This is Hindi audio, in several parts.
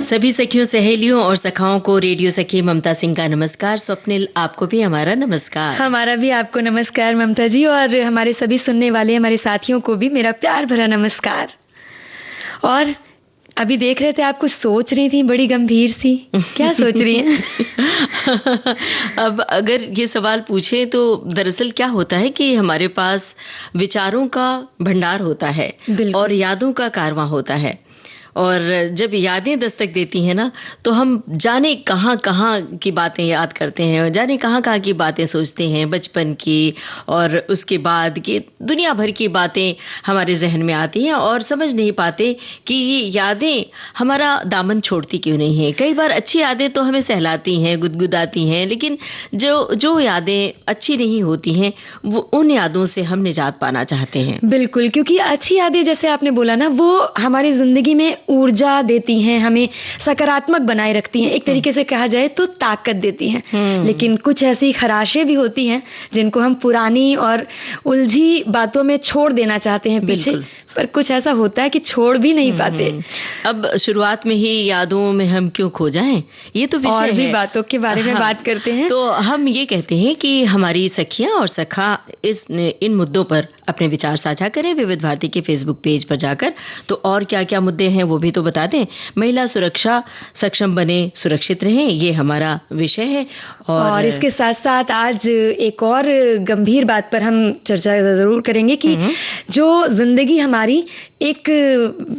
सभी सखियों, सहेलियों और सखाओं को रेडियो सखी ममता सिंह का नमस्कार। स्वप्निल, आपको भी हमारा नमस्कार। हमारा भी आपको नमस्कार ममता जी, और हमारे सभी सुनने वाले हमारे साथियों को भी मेरा प्यार भरा नमस्कार। और अभी देख रहे थे आप कुछ सोच रही थी, बड़ी गंभीर सी। क्या सोच रही हैं? अब अगर ये सवाल पूछे तो दरअसल क्या होता है कि हमारे पास विचारों का भंडार होता है और यादों का कारवां होता है, और जब यादें दस्तक देती हैं ना तो हम जाने कहाँ कहाँ की बातें याद करते हैं, जाने कहाँ कहाँ की बातें सोचते हैं, बचपन की और उसके बाद की दुनिया भर की बातें हमारे जहन में आती हैं और समझ नहीं पाते कि ये यादें हमारा दामन छोड़ती क्यों नहीं है। कई बार अच्छी यादें तो हमें सहलाती हैं, गुदगुदाती हैं, लेकिन जो यादें अच्छी नहीं होती हैं वो उन यादों से हम निजात पाना चाहते हैं। बिल्कुल, क्योंकि अच्छी यादें जैसे आपने बोला ना, वो हमारी जिंदगी में ऊर्जा देती हैं, हमें सकारात्मक बनाए रखती हैं, एक तरीके से कहा जाए तो ताकत देती हैं। लेकिन कुछ ऐसी खराशें भी होती हैं जिनको हम पुरानी और उलझी बातों में छोड़ देना चाहते हैं पीछे, पर कुछ ऐसा होता है कि छोड़ भी नहीं पाते। अब शुरुआत में ही यादों में हम क्यों खो जाएं, ये तो विषय और भी है। बातों के बारे में बात करते हैं। तो हम ये कहते हैं कि हमारी सखियां और सखा इन मुद्दों पर अपने विचार साझा करें विविध भारती के फेसबुक पेज पर जाकर। तो और क्या क्या मुद्दे हैं वो भी तो बता दें। महिला सुरक्षा, सक्षम बने, सुरक्षित रहें, ये हमारा विषय है। और इसके साथ साथ आज एक और गंभीर बात पर हम चर्चा जरूर करेंगे कि जो जिंदगी हमारी एक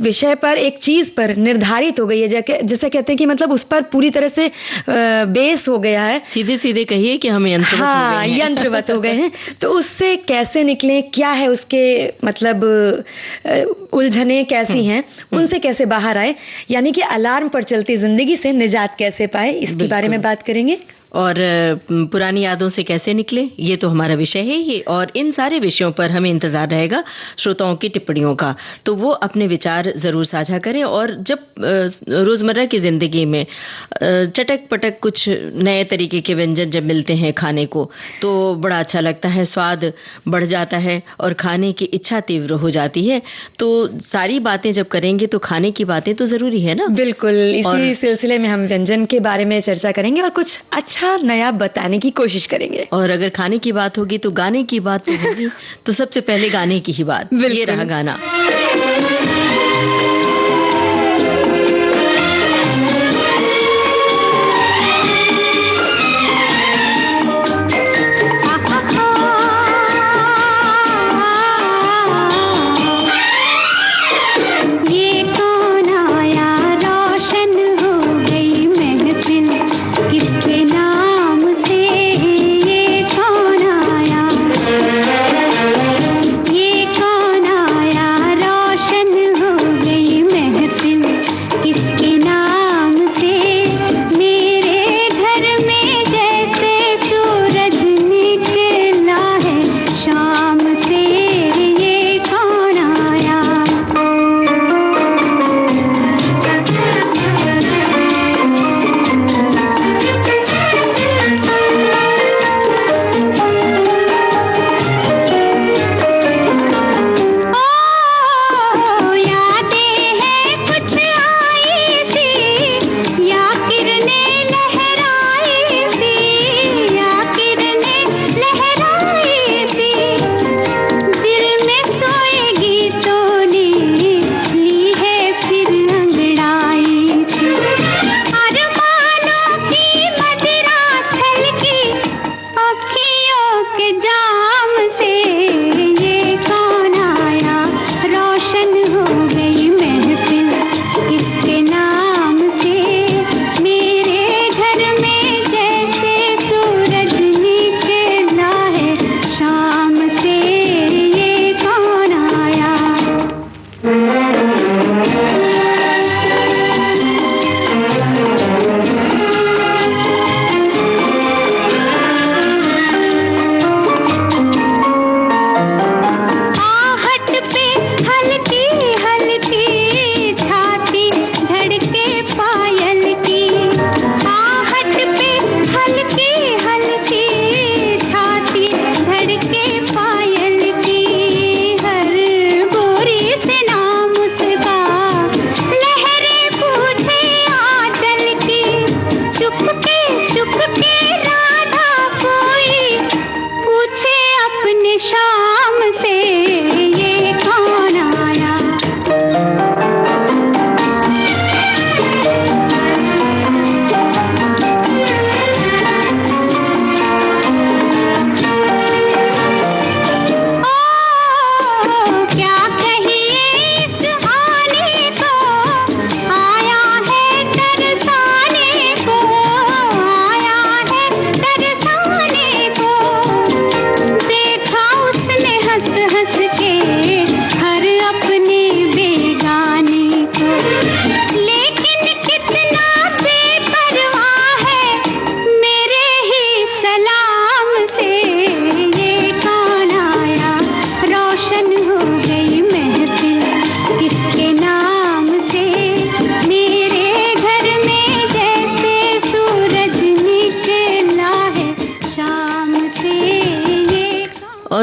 विषय पर, एक चीज पर निर्धारित हो गई है, जैसे कहते हैं कि मतलब उस पर पूरी तरह से बेस हो गया है। सीधे सीधे कहिए कि हम यंत्रवत हो गए हैं। यंत्रवत हो गए हैं। तो उससे कैसे निकलें, क्या है उसके मतलब उलझने कैसी हैं, उनसे कैसे बाहर आए, यानी कि अलार्म पर चलती जिंदगी से निजात कैसे पाए, इसके बारे में बात करेंगे। और पुरानी यादों से कैसे निकले, ये तो हमारा विषय है ये। और इन सारे विषयों पर हमें इंतजार रहेगा श्रोताओं की टिप्पणियों का, तो वो अपने विचार जरूर साझा करें। और जब रोजमर्रा की जिंदगी में चटक पटक कुछ नए तरीके के व्यंजन जब मिलते हैं खाने को, तो बड़ा अच्छा लगता है, स्वाद बढ़ जाता है और खाने की इच्छा तीव्र हो जाती है। तो सारी बातें जब करेंगे तो खाने की बातें तो जरूरी है ना। बिल्कुल, इसी सिलसिले में हम व्यंजन के बारे में चर्चा करेंगे और कुछ अच्छा नया बताने की कोशिश करेंगे। और अगर खाने की बात होगी तो गाने की बात तो होगी। तो सबसे पहले गाने की ही बात, ये रहा गाना।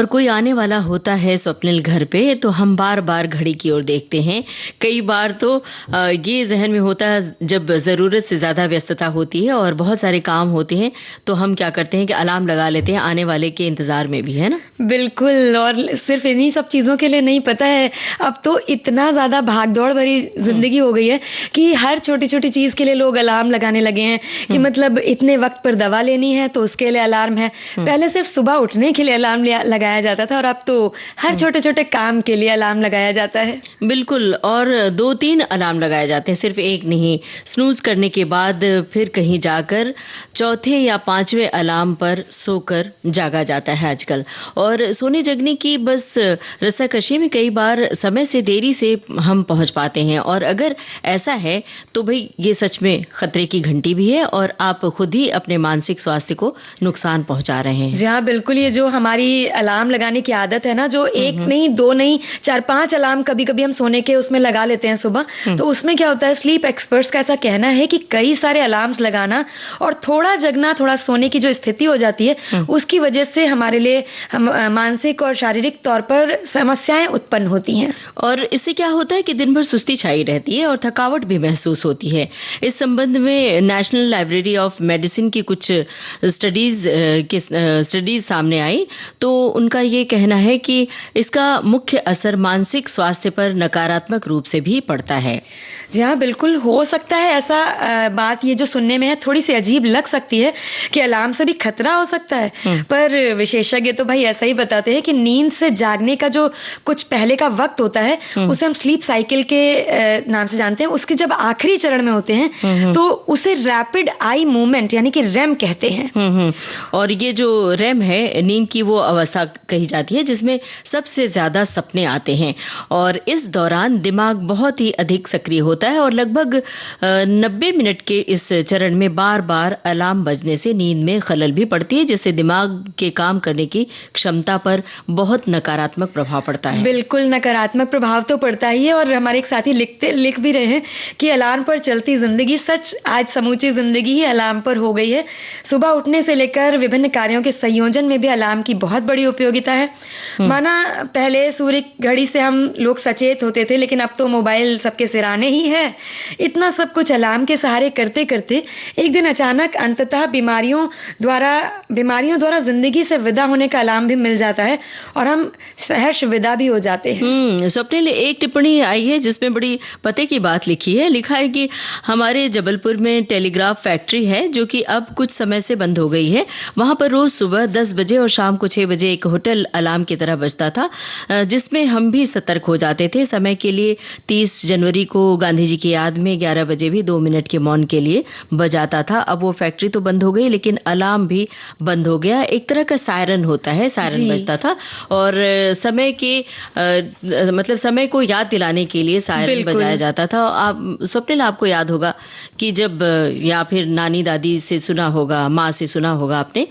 और कोई आने वाला होता है स्वप्निल घर पे तो हम बार बार घड़ी की ओर देखते हैं। कई बार तो ये जहन में होता है जब जरूरत से ज्यादा व्यस्तता होती है और बहुत सारे काम होते हैं तो हम क्या करते हैं कि अलार्म लगा लेते हैं आने वाले के इंतजार में भी, है ना? बिल्कुल। और सिर्फ इन्हीं सब चीजों के लिए नहीं, पता है अब तो इतना ज्यादा भागदौड़ भरी जिंदगी हो गई है कि हर छोटी छोटी चीज के लिए लोग अलार्म लगाने लगे हैं कि मतलब इतने वक्त पर दवा लेनी है तो उसके लिए अलार्म है। पहले सिर्फ सुबह उठने के लिए अलार्म लगाया जाता था और अब तो हर छोटे छोटे काम के लिए अलार्म लगाया जाता है। बिल्कुल, और 2-3 अलार्म लगाए जाते हैं, सिर्फ एक नहीं। स्नूज करने के बाद फिर कहीं जाकर चौथे या 5वें अलार्म पर सोकर जागा जाता है आजकल। और सोने जगने की बस रस्साकशी में कई बार समय से देरी से हम पहुंच पाते हैं और अगर ऐसा है तो भाई ये सच में खतरे की घंटी भी है और आप खुद ही अपने मानसिक स्वास्थ्य को नुकसान पहुंचा रहे हैं। जी हाँ, बिल्कुल। ये जो हमारी अलार्म लगाने की आदत है ना, जो एक नहीं, 2 नहीं, 4-5 अलार्म कभी कभी हम सोने के उसमें लगा लेते हैं सुबह, तो उसमें क्या होता है, स्लीप एक्सपर्ट्स का ऐसा कहना है कि कई सारे अलार्म्स लगाना और थोड़ा जगना, थोड़ा सोने की जो स्थिति हो जाती है उसकी वजह से हमारे लिए मानसिक और शारीरिक तौर पर समस्याएं उत्पन्न होती हैं। और इससे क्या होता है कि दिन भर सुस्ती छाई रहती है और थकावट भी महसूस होती है। इस संबंध में नेशनल लाइब्रेरी ऑफ मेडिसिन की कुछ स्टडीज सामने आई तो उनका ये कहना है कि इसका मुख्य असर मानसिक स्वास्थ्य पर नकारात्मक रूप से भी पड़ता है। जी हाँ, बिल्कुल। हो सकता है ऐसा बात ये जो सुनने में है थोड़ी सी अजीब लग सकती है कि अलार्म से भी खतरा हो सकता है, पर विशेषज्ञ तो भाई ऐसा ही बताते हैं कि नींद से जागने का जो कुछ पहले का वक्त होता है उसे हम स्लीप साइकिल के नाम से जानते हैं। उसके जब आखिरी चरण में होते हैं तो उसे रैपिड आई मूवमेंट यानी कि रेम कहते हैं। और ये जो रेम है, नींद की वो अवस्था कही जाती है जिसमें सबसे ज्यादा सपने आते हैं और इस दौरान दिमाग बहुत ही अधिक सक्रिय होता है और लगभग 90 मिनट के इस चरण में बार बार अलार्म बजने से नींद में खलल भी पड़ती है जिससे दिमाग के काम करने की क्षमता पर बहुत नकारात्मक प्रभाव पड़ता है। बिल्कुल, नकारात्मक प्रभाव तो पड़ता ही है। और हमारे एक साथी लिख भी रहे हैं कि अलार्म पर चलती जिंदगी, सच आज समूची जिंदगी ही अलार्म पर हो गई है। सुबह उठने से लेकर विभिन्न कार्यों के संयोजन में भी अलार्म की बहुत बड़ी उपयोगिता है। माना पहले सूर्य घड़ी से हम लोग सचेत होते थे, लेकिन अब तो मोबाइल सबके सिराने ही है। इतना सब कुछ अलार्म के सहारे करते करते एक दिन अचानक अंततः बीमारियों द्वारा जिंदगी से विदा होने का अलार्म भी मिल जाता है और हम सहर्ष विदा भी हो जाते हैं। स्वप्निल, एक टिप्पणी आई है जिसमें बड़ी पते की बात लिखी है। लिखा है कि हमारे जबलपुर में टेलीग्राफ फैक्ट्री है जो कि अब कुछ समय से बंद हो गई है। वहां पर रोज सुबह 10 बजे और शाम को 6 बजे एक होटल अलार्म की तरह बजता था जिसमें हम भी सतर्क हो जाते थे। समय के लिए 30 जनवरी को गांधी जी की याद में 11 बजे भी 2 मिनट के मौन के लिए बजाता था। अब वो फैक्ट्री तो बंद हो गई लेकिन अलार्म भी बंद हो गया। एक तरह का सायरन होता है, सायरन बजता था और समय के मतलब समय को याद दिलाने के लिए सायरन बजाया जाता था। आप स्वप्निल, आपको याद होगा कि जब या फिर नानी दादी से सुना होगा, माँ से सुना होगा आपने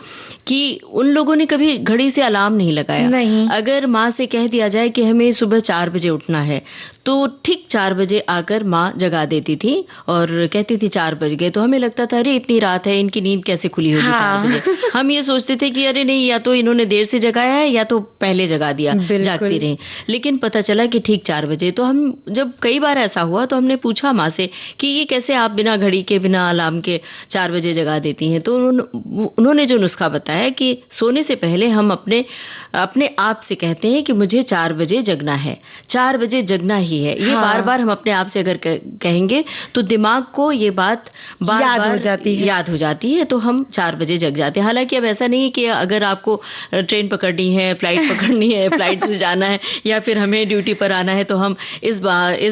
कि उन लोगों ने कभी घड़ी से अलार्म नहीं लगाया। नहीं। अगर माँ से कह दिया जाए कि हमें सुबह 4 बजे उठना है तो ठीक 4 बजे आकर माँ जगा देती थी और कहती थी 4 बज गए, तो हमें लगता था अरे इतनी रात है, इनकी नींद कैसे खुली होगी 4 बजे। हम ये सोचते थे कि अरे नहीं, या तो इन्होंने देर से जगाया है या तो पहले जगा दिया, जागती रही। लेकिन पता चला कि ठीक 4 बजे। तो हम जब कई बार ऐसा हुआ तो हमने पूछा माँ से कि ये कैसे आप बिना घड़ी के, बिना अलार्म के 4 बजे जगा देती हैं। तो उन्होंने जो नुस्खा बताया कि सोने से पहले हम अपने आप से कहते हैं कि मुझे 4 बजे जगना है, 4 बजे जगना ही है। ये बार बार हम अपने आप से अगर कहेंगे तो दिमाग को ये बात बार याद हो जाती है तो हम 4 बजे जग जाते हैं। हालांकि अब ऐसा नहीं कि अगर आपको ट्रेन पकड़नी है, फ्लाइट पकड़नी है, फ्लाइट से जाना है या फिर हमें ड्यूटी पर आना है तो हम इस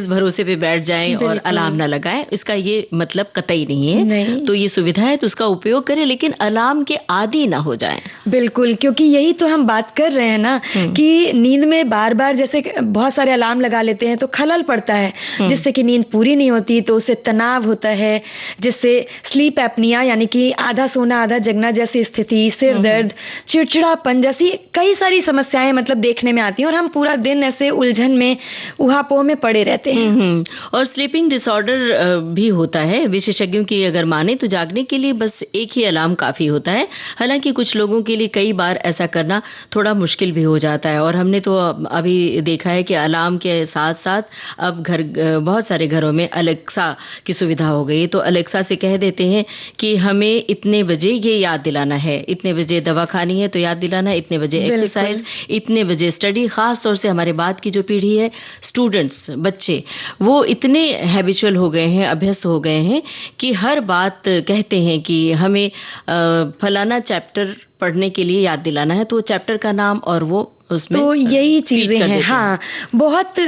भरोसे पे बैठ जाएं और अलार्म ना लगाएं। इसका ये मतलब कतई नहीं है। तो ये सुविधा है तो उसका उपयोग करें, लेकिन अलार्म के आदी ना हो जाएं। बिल्कुल, क्योंकि यही तो हम बात कर रहे हैं ना कि नींद में बार बार जैसे बहुत सारे अलार्म लगा लेते हैं तो खलल पड़ता है, जिससे कि नींद पूरी नहीं होती, तो उससे तनाव होता है, जिससे स्लीप एपनिया यानी कि आधा सोना आधा जगना जैसी स्थिति, सिर दर्द, चिड़चिड़ापन जैसी कई सारी समस्याएं मतलब देखने में आती हैं और हम पूरा दिन ऐसे उलझन में, उहापोह में पड़े रहते हैं। और स्लीपिंग डिसऑर्डर भी होता है। विशेषज्ञों की अगर माने तो जागने के लिए बस एक ही अलार्म काफी होता है। हालांकि कुछ लोगों के लिए कई बार ऐसा करना थोड़ा मुश्किल भी हो जाता है और हमने तो अभी देखा है कि अलार्म के साथ साथ अब बहुत सारे घरों में अलेक्सा की सुविधा हो गई। तो अलेक्सा से कह देते हैं कि हमें इतने बजे ये याद दिलाना है, इतने बजे दवा खानी है तो याद दिलाना है, इतने बजे एक्सरसाइज, इतने बजे स्टडी। खास तौर से हमारे बाद की जो पीढ़ी है, स्टूडेंट्स, बच्चे, वो इतने हैबिचुअल हो गए हैं, अभ्यस्त हो गए हैं कि हर बात कहते हैं कि हमें फलाना चैप्टर पढ़ने के लिए याद दिलाना है, तो चैप्टर का नाम और वो उसमें तो यही चीजें हैं। हाँ, बहुत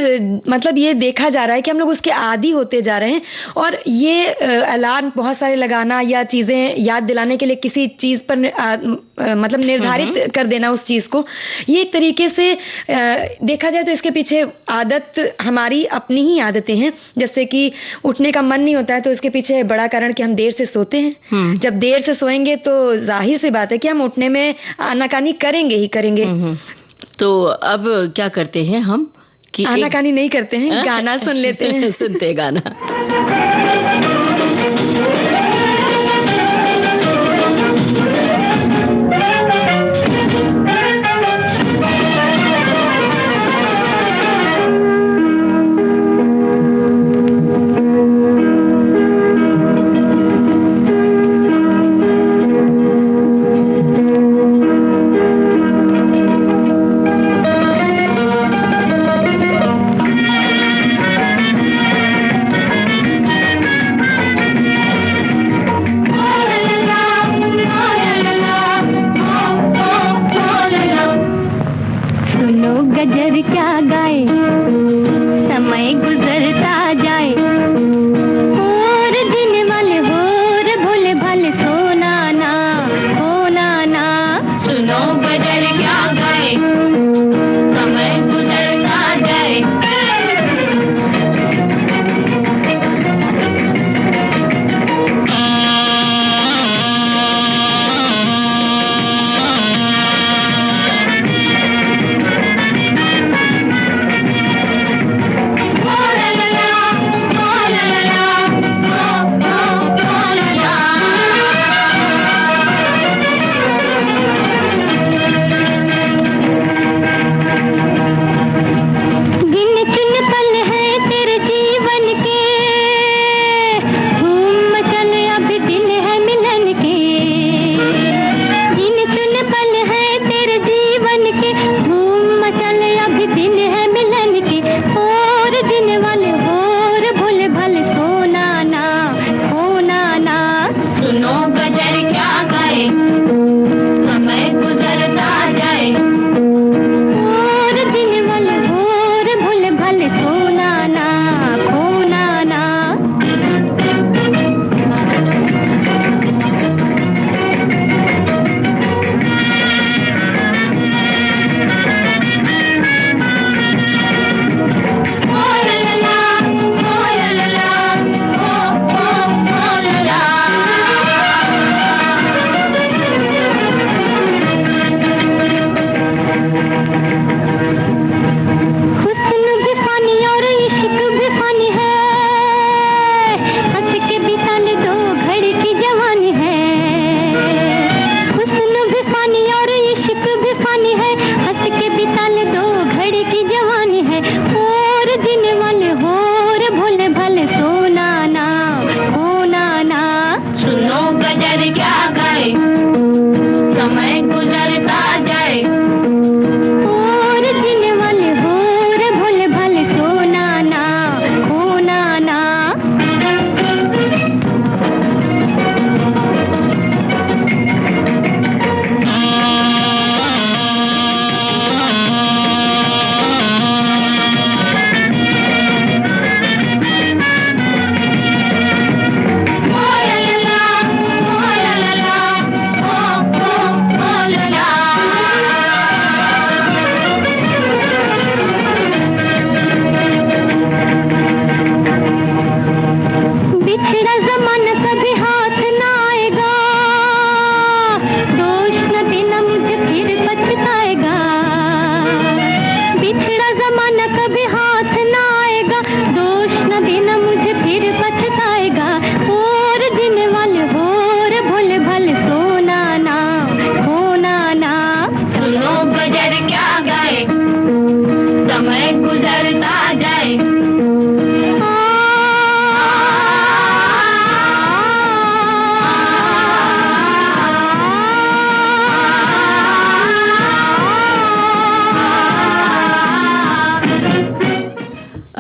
मतलब ये देखा जा रहा है कि हम लोग उसके आदी होते जा रहे हैं और ये अलार्म बहुत सारे लगाना या चीजें याद दिलाने के लिए किसी चीज पर मतलब निर्धारित कर देना उस चीज को, ये एक तरीके से देखा जाए तो इसके पीछे आदत हमारी अपनी ही आदतें हैं। जैसे कि उठने का मन नहीं होता है तो इसके पीछे बड़ा कारण कि हम देर से सोते हैं। जब देर से सोएंगे तो जाहिर सी बात है कि हम उठने में आनाकानी करेंगे ही करेंगे। तो अब क्या करते हैं हम कि आनाकानी नहीं करते हैं, गाना सुन लेते हैं। सुनते हैं गाना।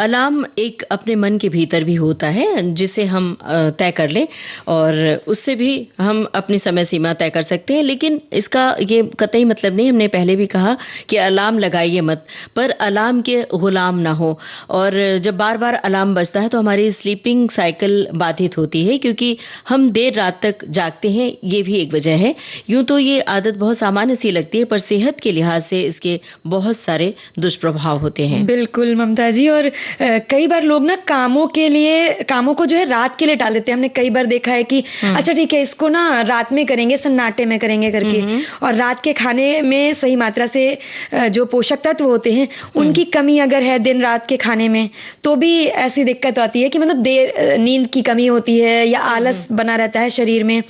अलार्म एक अपने मन के भीतर भी होता है जिसे हम तय कर लें और उससे भी हम अपनी समय सीमा तय कर सकते हैं, लेकिन इसका ये कतई मतलब नहीं, हमने पहले भी कहा कि अलार्म लगाइए मत, पर अलार्म के गुलाम ना हो। और जब बार बार अलार्म बजता है तो हमारी स्लीपिंग साइकिल बाधित होती है, क्योंकि हम देर रात तक जागते हैं, ये भी एक वजह है। यूं तो ये आदत बहुत सामान्य सी लगती है, पर सेहत के लिहाज से इसके बहुत सारे दुष्प्रभाव होते हैं। बिल्कुल ममता जी, और कई बार लोग ना कामों को जो है रात के लिए टाल देते हैं। हमने कई बार देखा है कि अच्छा ठीक है, इसको ना रात में करेंगे, सन्नाटे में करेंगे करके, और रात के खाने में सही मात्रा से जो पोषक तत्व होते हैं उनकी कमी अगर है दिन रात के खाने में, तो भी ऐसी दिक्कत आती है कि मतलब देर नींद की कमी होती है या आलस बना रहता है शरीर में।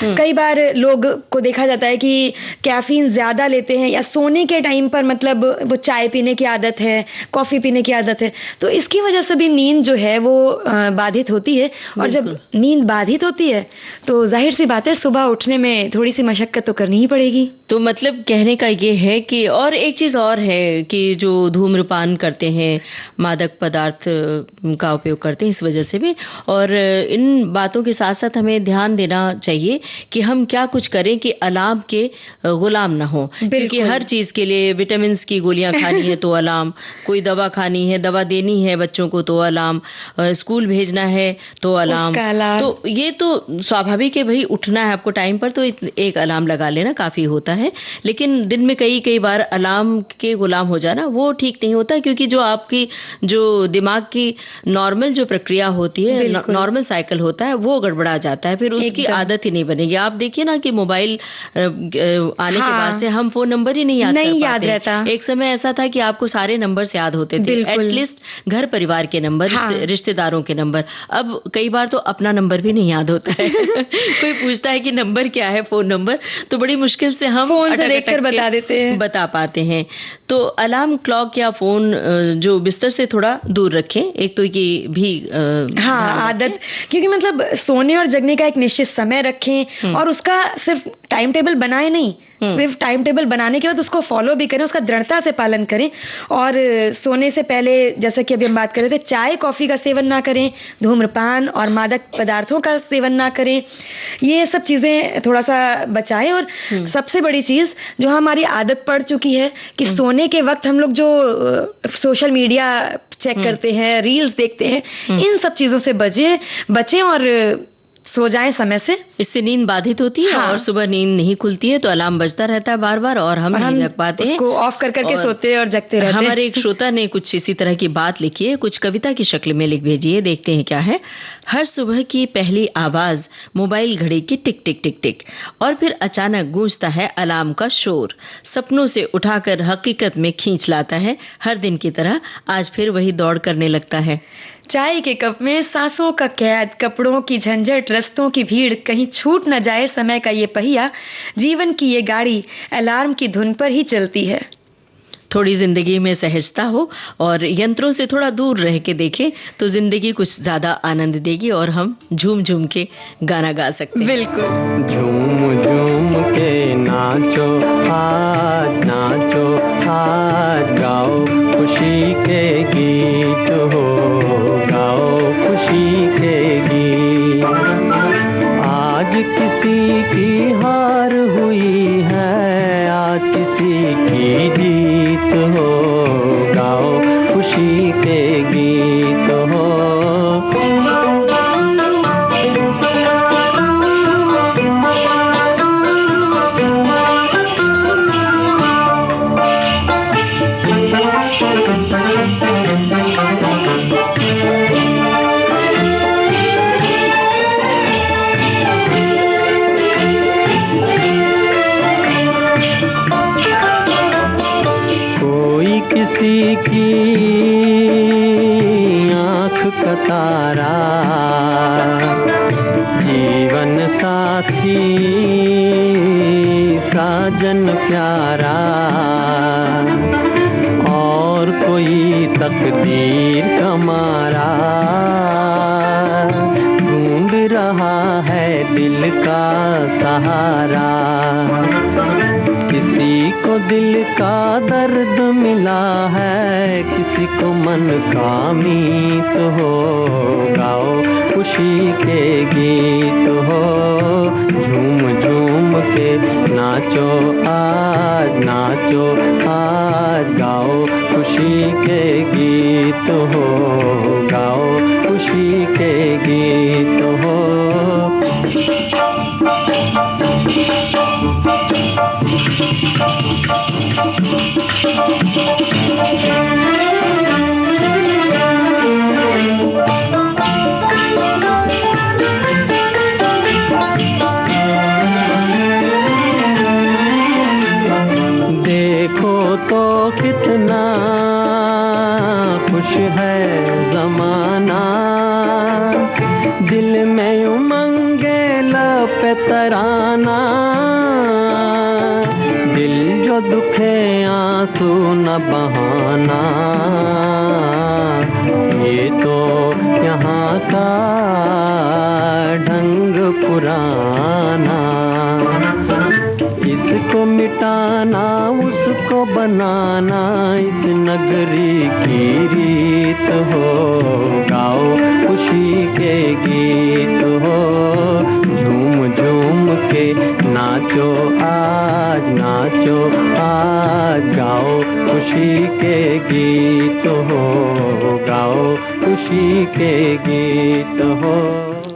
कई बार लोग को देखा जाता है कि कैफीन ज्यादा लेते हैं या सोने के टाइम पर मतलब वो चाय पीने की आदत है, कॉफी पीने की आदत है, तो इसकी वजह से भी नींद जो है वो बाधित होती है। और जब नींद बाधित होती है तो जाहिर सी बात है सुबह उठने में थोड़ी सी मशक्कत तो करनी ही पड़ेगी। तो मतलब कहने का ये है कि, और एक चीज और है कि जो धूम्रपान करते हैं, मादक पदार्थ का उपयोग करते हैं, इस वजह से भी, और इन बातों के साथ साथ हमें ध्यान देना चाहिए कि हम क्या कुछ करें कि अलार्म के गुलाम ना हो। क्योंकि हर चीज के लिए विटामिन की गोलियां खानी है तो अलार्म, कोई दवा खानी है, दवा देनी है बच्चों को तो अलार्म, स्कूल भेजना है तो अलार्म, तो ये तो स्वाभाविक है, भाई उठना है आपको टाइम पर, तो एक अलार्म लगा लेना काफी होता है। लेकिन दिन में कई बार अलार्म के गुलाम हो जाना वो ठीक नहीं होता, क्योंकि जो आपकी जो दिमाग की नॉर्मल जो प्रक्रिया होती है, नॉर्मल साइकिल होता है, वो गड़बड़ा जाता है, फिर उसकी आदत ही नहीं बनेगी। आप देखिए ना कि मोबाइल आने के बाद से हम फोन नंबर ही नहीं याद रहता। एक समय ऐसा था कि आपको सारे नंबर याद होते थे, एटलीस्ट घर परिवार के नंबर, रिश्तेदारों के नंबर। अब कई बार तो अपना नंबर भी नहीं याद होता है कोई पूछता है कि नंबर क्या है, फोन नंबर, तो बड़ी मुश्किल से हम फोन से देखकर बता पाते हैं। तो अलार्म क्लॉक या फोन जो बिस्तर से थोड़ा दूर रखें, एक तो ये भी आदत, क्योंकि मतलब सोने और जगने का एक निश्चित समय रखें और उसका सिर्फ टाइम टेबल बनाए नहीं, सिर्फ टाइम टेबल बनाने के बाद उसको फॉलो भी करें, उसका दृढ़ता से पालन करें। और सोने से पहले, जैसा कि अभी हम बात कर रहे थे, चाय कॉफी का सेवन ना करें, धूम्रपान और मादक पदार्थों का सेवन ना करें, ये सब चीजें थोड़ा सा बचाएं। और सबसे बड़ी चीज जो हमारी आदत पड़ चुकी है कि सोने के वक्त हम लोग जो सोशल मीडिया चेक करते हैं, रील्स देखते हैं, इन सब चीजों से बचें और सो जाएं समय से। इससे नींद बाधित होती है और सुबह नींद नहीं खुलती है, तो अलार्म बजता रहता है बार बार और हम नहीं जग पाते हैं, उसको ऑफ कर करके सोते और जगते रहते हैं। हमारे एक श्रोता ने कुछ इसी तरह की बात लिखी है, कुछ कविता की शक्ल में लिख भेजी है, देखते हैं क्या है। हर सुबह की पहली आवाज मोबाइल घड़ी की टिक टिक टिक टिक, और फिर अचानक गूंजता है अलार्म का शोर, सपनों से उठाकर हकीकत में खींच लाता है, हर दिन की तरह आज फिर वही दौड़ करने लगता है। चाय के कप में सांसों का कैद, कपड़ों की झंझट, रस्तों की भीड़, कहीं छूट न जाए समय का ये पहिया, जीवन की ये गाड़ी अलार्म की धुन पर ही चलती है। थोड़ी जिंदगी में सहजता हो और यंत्रों से थोड़ा दूर रह के देखें तो जिंदगी कुछ ज्यादा आनंद देगी और हम झूम झूम के गाना गा सकते हैं। बिल्कुल। झूम झूम के नाचो आज गाओ खुशी के गीत हो, गाओ खुशी के गीत। आज किसी की हार हुई है, आज किसी की जीत हो, गाओ खुशी के गीत हो। किसी की आँख का तारा, जीवन साथी साजन प्यारा, और कोई तकदीर का मारा ढूंढ रहा है दिल का सहारा। किसी को दिल का दर्द मिला है, किसी को मन का मीत हो, गाओ खुशी के गीत हो, झूम झूम के नाचो आज, गाओ खुशी के गीत हो, गाओ खुशी के गीत हो। तो कितना खुश है ज़माना, दिल में उमंगे लब पे तराना, दिल जो दुखे आंसू न बहाना, ये तो यहाँ का ढंग पुराना, इसको मिटाना उसको बनाना इस नगरी की रीत हो, गाओ खुशी के गीत हो, झूम झूम के नाचो आज, गाओ खुशी के गीत हो, गाओ खुशी के गीत हो।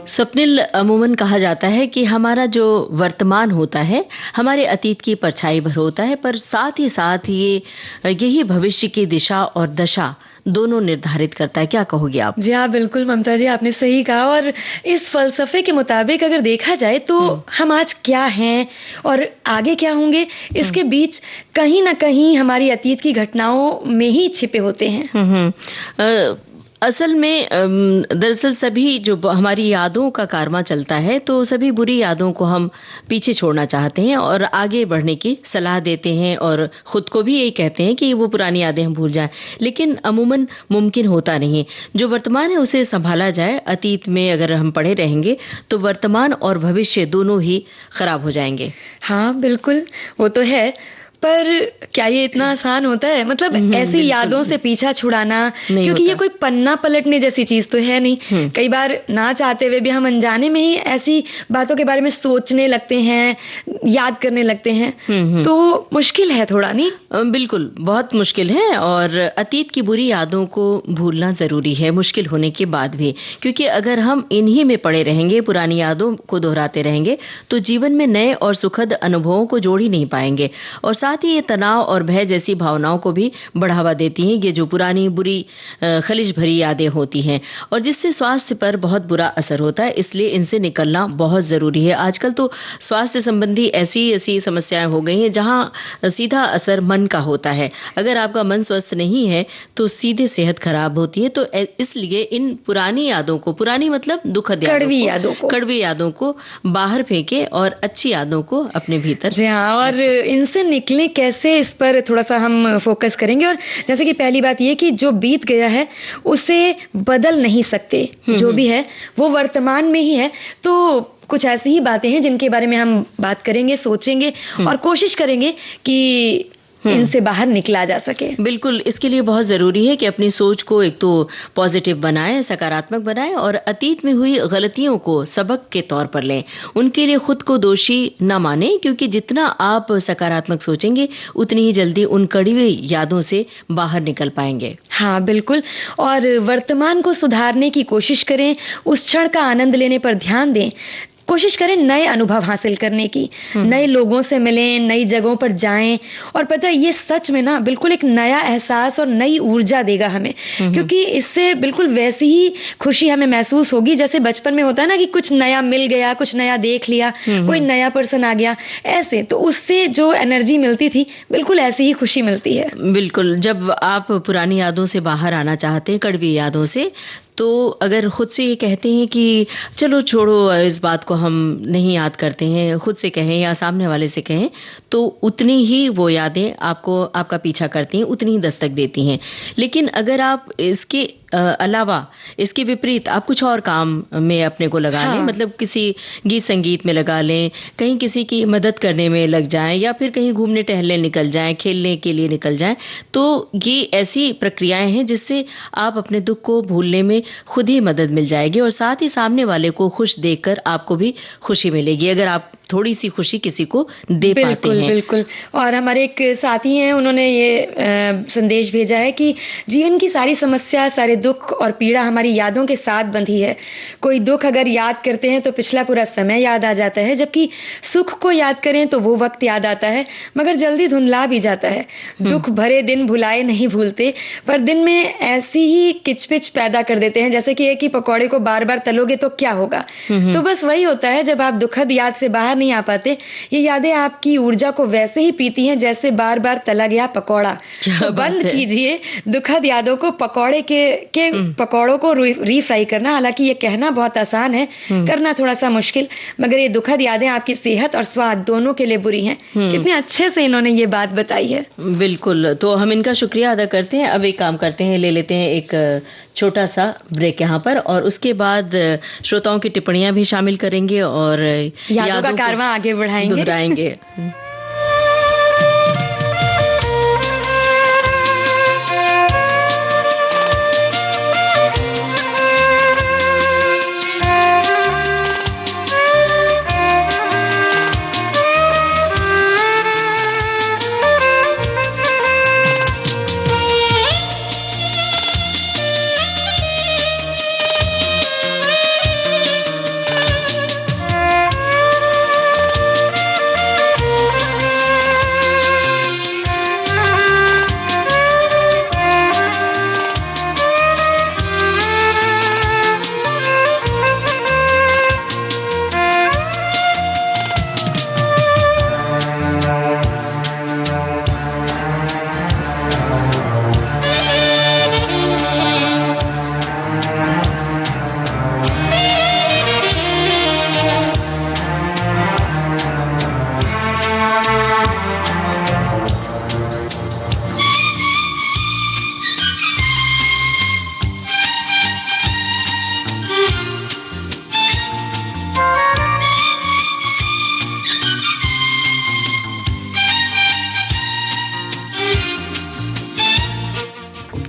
स्वप्निल, अमूमन कहा जाता है कि हमारा जो वर्तमान होता है हमारे अतीत की परछाई भर होता है, पर साथ ही साथ यही भविष्य की दिशा और दशा दोनों निर्धारित करता है। क्या कहोगे आप? जी हाँ, बिल्कुल ममता जी, आपने सही कहा। और इस फलसफे के मुताबिक अगर देखा जाए तो हम आज क्या हैं और आगे क्या होंगे, इसके बीच कहीं ना कहीं हमारी अतीत की घटनाओं में ही छिपे होते हैं। असल में दरअसल सभी जो हमारी यादों का कारवां चलता है, तो सभी बुरी यादों को हम पीछे छोड़ना चाहते हैं और आगे बढ़ने की सलाह देते हैं और खुद को भी यही कहते हैं कि वो पुरानी यादें हम भूल जाएं, लेकिन अमूमन मुमकिन होता नहीं। जो वर्तमान है उसे संभाला जाए। अतीत में अगर हम पड़े रहेंगे तो वर्तमान और भविष्य दोनों ही खराब हो जाएंगे। हाँ बिल्कुल, वो तो है, पर क्या ये इतना आसान होता है? मतलब ऐसी यादों से पीछा छुड़ाना, क्योंकि ये कोई पन्ना पलटने जैसी चीज तो है नहीं। कई बार ना चाहते हुए भी हम अनजाने में ही ऐसी बातों के बारे में सोचने लगते हैं, याद करने लगते हैं, तो मुश्किल है थोड़ा, नहीं? बिल्कुल, बहुत मुश्किल है। और अतीत की बुरी यादों को भूलना जरूरी है, मुश्किल होने के बाद भी, क्योंकि अगर हम इन्हीं में पड़े रहेंगे, पुरानी यादों को दोहराते रहेंगे, तो जीवन में नए और सुखद अनुभवों को जोड़ ही नहीं पाएंगे। और साथ ही ये तनाव और भय जैसी भावनाओं को भी बढ़ावा देती हैं, ये जो पुरानी बुरी खलिश भरी यादें होती हैं, और जिससे स्वास्थ्य पर बहुत बुरा असर होता है। इसलिए इनसे निकलना बहुत जरूरी है। आजकल तो स्वास्थ्य संबंधी ऐसी समस्याएं हो गई हैं जहां सीधा असर मन का होता है। अगर आपका मन स्वस्थ नहीं है तो सीधे सेहत खराब होती है। तो इसलिए इन पुरानी यादों को, पुरानी मतलब दुखद कड़वी यादों को बाहर फेंके और अच्छी यादों को अपने भीतर। जी हाँ, और इनसे निकले कैसे, इस पर थोड़ा सा हम फोकस करेंगे। और जैसे कि पहली बात ये कि जो बीत गया है उसे बदल नहीं सकते, जो भी है वो वर्तमान में ही है। तो कुछ ऐसी ही बातें हैं जिनके बारे में हम बात करेंगे, सोचेंगे और कोशिश करेंगे कि इनसे बाहर निकला जा सके। बिल्कुल, इसके लिए बहुत जरूरी है कि अपनी सोच को एक तो पॉजिटिव बनाएं, सकारात्मक बनाएं, और अतीत में हुई गलतियों को सबक के तौर पर लें। उनके लिए खुद को दोषी न मानें, क्योंकि जितना आप सकारात्मक सोचेंगे उतनी ही जल्दी उन कड़वी यादों से बाहर निकल पाएंगे। हाँ बिल्कुल, और वर्तमान को सुधारने की कोशिश करें, उस क्षण का आनंद लेने पर ध्यान दें, कोशिश करें नए अनुभव हासिल करने की, नए लोगों से मिलें, नई जगहों पर जाएं। और पता है, ये सच में ना बिल्कुल एक नया एहसास और नई ऊर्जा देगा हमें, क्योंकि इससे बिल्कुल वैसी ही खुशी हमें महसूस होगी जैसे बचपन में होता है ना कि कुछ नया मिल गया, कुछ नया देख लिया, कोई नया पर्सन आ गया, ऐसे। तो उससे जो एनर्जी मिलती थी, बिल्कुल ऐसी ही खुशी मिलती है। बिल्कुल, जब आप पुरानी यादों से बाहर आना चाहते हैं, कड़वी यादों से, तो अगर खुद से ये कहते हैं कि चलो छोड़ो, इस बात को हम नहीं याद करते हैं, खुद से कहें या सामने वाले से कहें, तो उतनी ही वो यादें आपका पीछा करती हैं, उतनी ही दस्तक देती हैं। लेकिन अगर आप इसके अलावा इसके विपरीत आप कुछ और काम में अपने को लगा लें, मतलब किसी गीत संगीत में लगा लें, कहीं किसी की मदद करने में लग जाएं, या फिर कहीं घूमने टहलने निकल जाएं, खेलने के लिए निकल जाएं, तो ये ऐसी प्रक्रियाएं हैं जिससे आप अपने दुख को भूलने में खुद ही मदद मिल जाएगी और साथ ही सामने वाले को खुश देखकर आपको भी खुशी मिलेगी, अगर आप थोड़ी सी खुशी किसी को दे पाते हैं। बिल्कुल। और हमारे एक साथी हैं, उन्होंने ये संदेश भेजा है कि जीवन की सारी समस्या, सारे दुख और पीड़ा हमारी यादों के साथ बंधी है। कोई दुख अगर याद करते हैं तो पिछला पूरा समय याद आ जाता है, जबकि सुख को याद करें तो वो वक्त याद आता है, मगर जल्दी धुंधला भी जाता है। दुख भरे दिन भुलाए नहीं भूलते, पर दिन में ऐसी ही किचपिच पैदा कर देते हैं, जैसे कि एक ही पकौड़े को बार बार तलोगे तो क्या होगा। तो बस वही होता है, जब आप दुखद याद से बाहर नहीं आ पाते, ये यादें आपकी ऊर्जा को वैसे ही पीती हैं जैसे बार बार तला गया पकौड़ा। तो बंद कीजिए दुखद यादों को, पकौड़ों को रीफ्राई करना। हालांकि ये कहना बहुत आसान है, करना थोड़ा सा मुश्किल, मगर ये दुखद यादें आपकी सेहत और स्वाद दोनों के लिए बुरी हैं। कितने अच्छे से इन्होंने ये बात बताई है। बिल्कुल, तो हम इनका शुक्रिया अदा करते हैं। अब एक काम करते हैं, ले लेते हैं एक छोटा सा ब्रेक यहाँ पर, और उसके बाद श्रोताओं की टिप्पणियां भी शामिल करेंगे और यादों का कारवां आगे बढ़ाएंगे।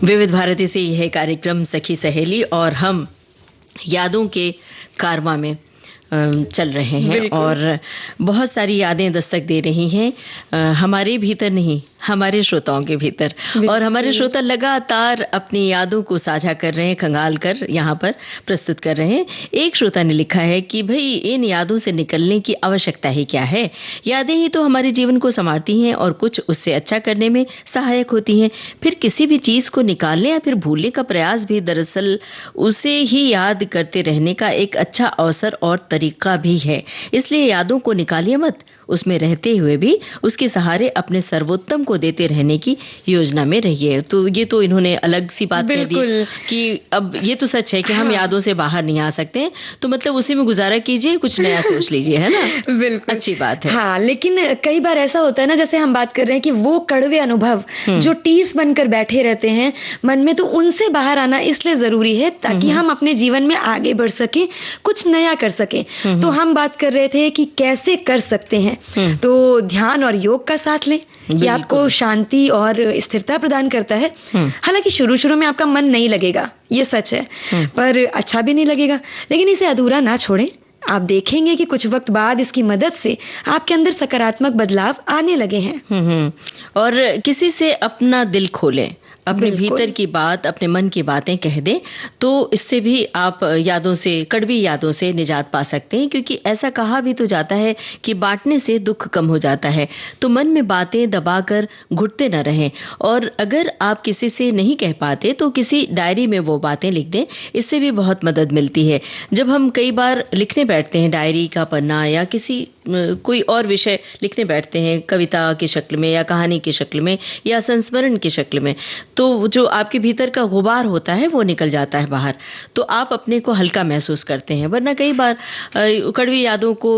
विविध भारती से यह कार्यक्रम सखी सहेली, और हम यादों के कारवां में चल रहे हैं और बहुत सारी यादें दस्तक दे रही हैं हमारे भीतर नहीं, हमारे श्रोताओं के भीतर। और हमारे श्रोता लगातार अपनी यादों को साझा कर रहे हैं, खंगाल कर यहाँ पर प्रस्तुत कर रहे हैं। एक श्रोता ने लिखा है कि भाई इन यादों से निकलने की आवश्यकता ही क्या है, यादें ही तो हमारे जीवन को संवारती हैं और कुछ उससे अच्छा करने में सहायक होती हैं। फिर किसी भी चीज को निकालने या फिर भूलने का प्रयास भी दरअसल उसे ही याद करते रहने का एक अच्छा अवसर और तरीका भी है। इसलिए यादों को निकालिए मत, उसमें रहते हुए भी उसके सहारे अपने सर्वोत्तम को देते रहने की योजना में रहिए। तो ये तो इन्होंने अलग सी बात कह दी कि अब ये तो सच है कि हम यादों से बाहर नहीं आ सकते, तो मतलब उसी में गुजारा कीजिए, कुछ नया सोच लीजिए, है ना। बिल्कुल अच्छी बात है। हाँ, लेकिन कई बार ऐसा होता है ना, जैसे हम बात कर रहे हैं कि वो कड़वे अनुभव जो टीस बनकर बैठे रहते हैं मन में, तो उनसे बाहर आना इसलिए जरूरी है ताकि हम अपने जीवन में आगे बढ़ सकें, कुछ नया कर सकें। तो हम बात कर रहे थे कि कैसे कर सकते हैं, तो ध्यान और योग का साथ लें, ये आपको शांति और स्थिरता प्रदान करता है। हालांकि शुरू में आपका मन नहीं लगेगा, ये सच है, पर अच्छा भी नहीं लगेगा, लेकिन इसे अधूरा ना छोड़ें। आप देखेंगे कि कुछ वक्त बाद इसकी मदद से आपके अंदर सकारात्मक बदलाव आने लगे हैं। और किसी से अपना दिल खोलें, अपने भीतर की बात, अपने मन की बातें कह दें, तो इससे भी आप यादों से, कड़वी यादों से निजात पा सकते हैं। क्योंकि ऐसा कहा भी तो जाता है कि बांटने से दुख कम हो जाता है। तो मन में बातें दबाकर घुटते न रहें, और अगर आप किसी से नहीं कह पाते तो किसी डायरी में वो बातें लिख दें, इससे भी बहुत मदद मिलती है। जब हम कई बार लिखने बैठते हैं, डायरी का पन्ना या किसी कोई और विषय लिखने बैठते हैं, कविता की शक्ल में या कहानी की शक्ल में या संस्मरण की शक्ल में, तो जो आपके भीतर का गुबार होता है वो निकल जाता है बाहर, तो आप अपने को हल्का महसूस करते हैं। वरना कई बार कड़वी यादों को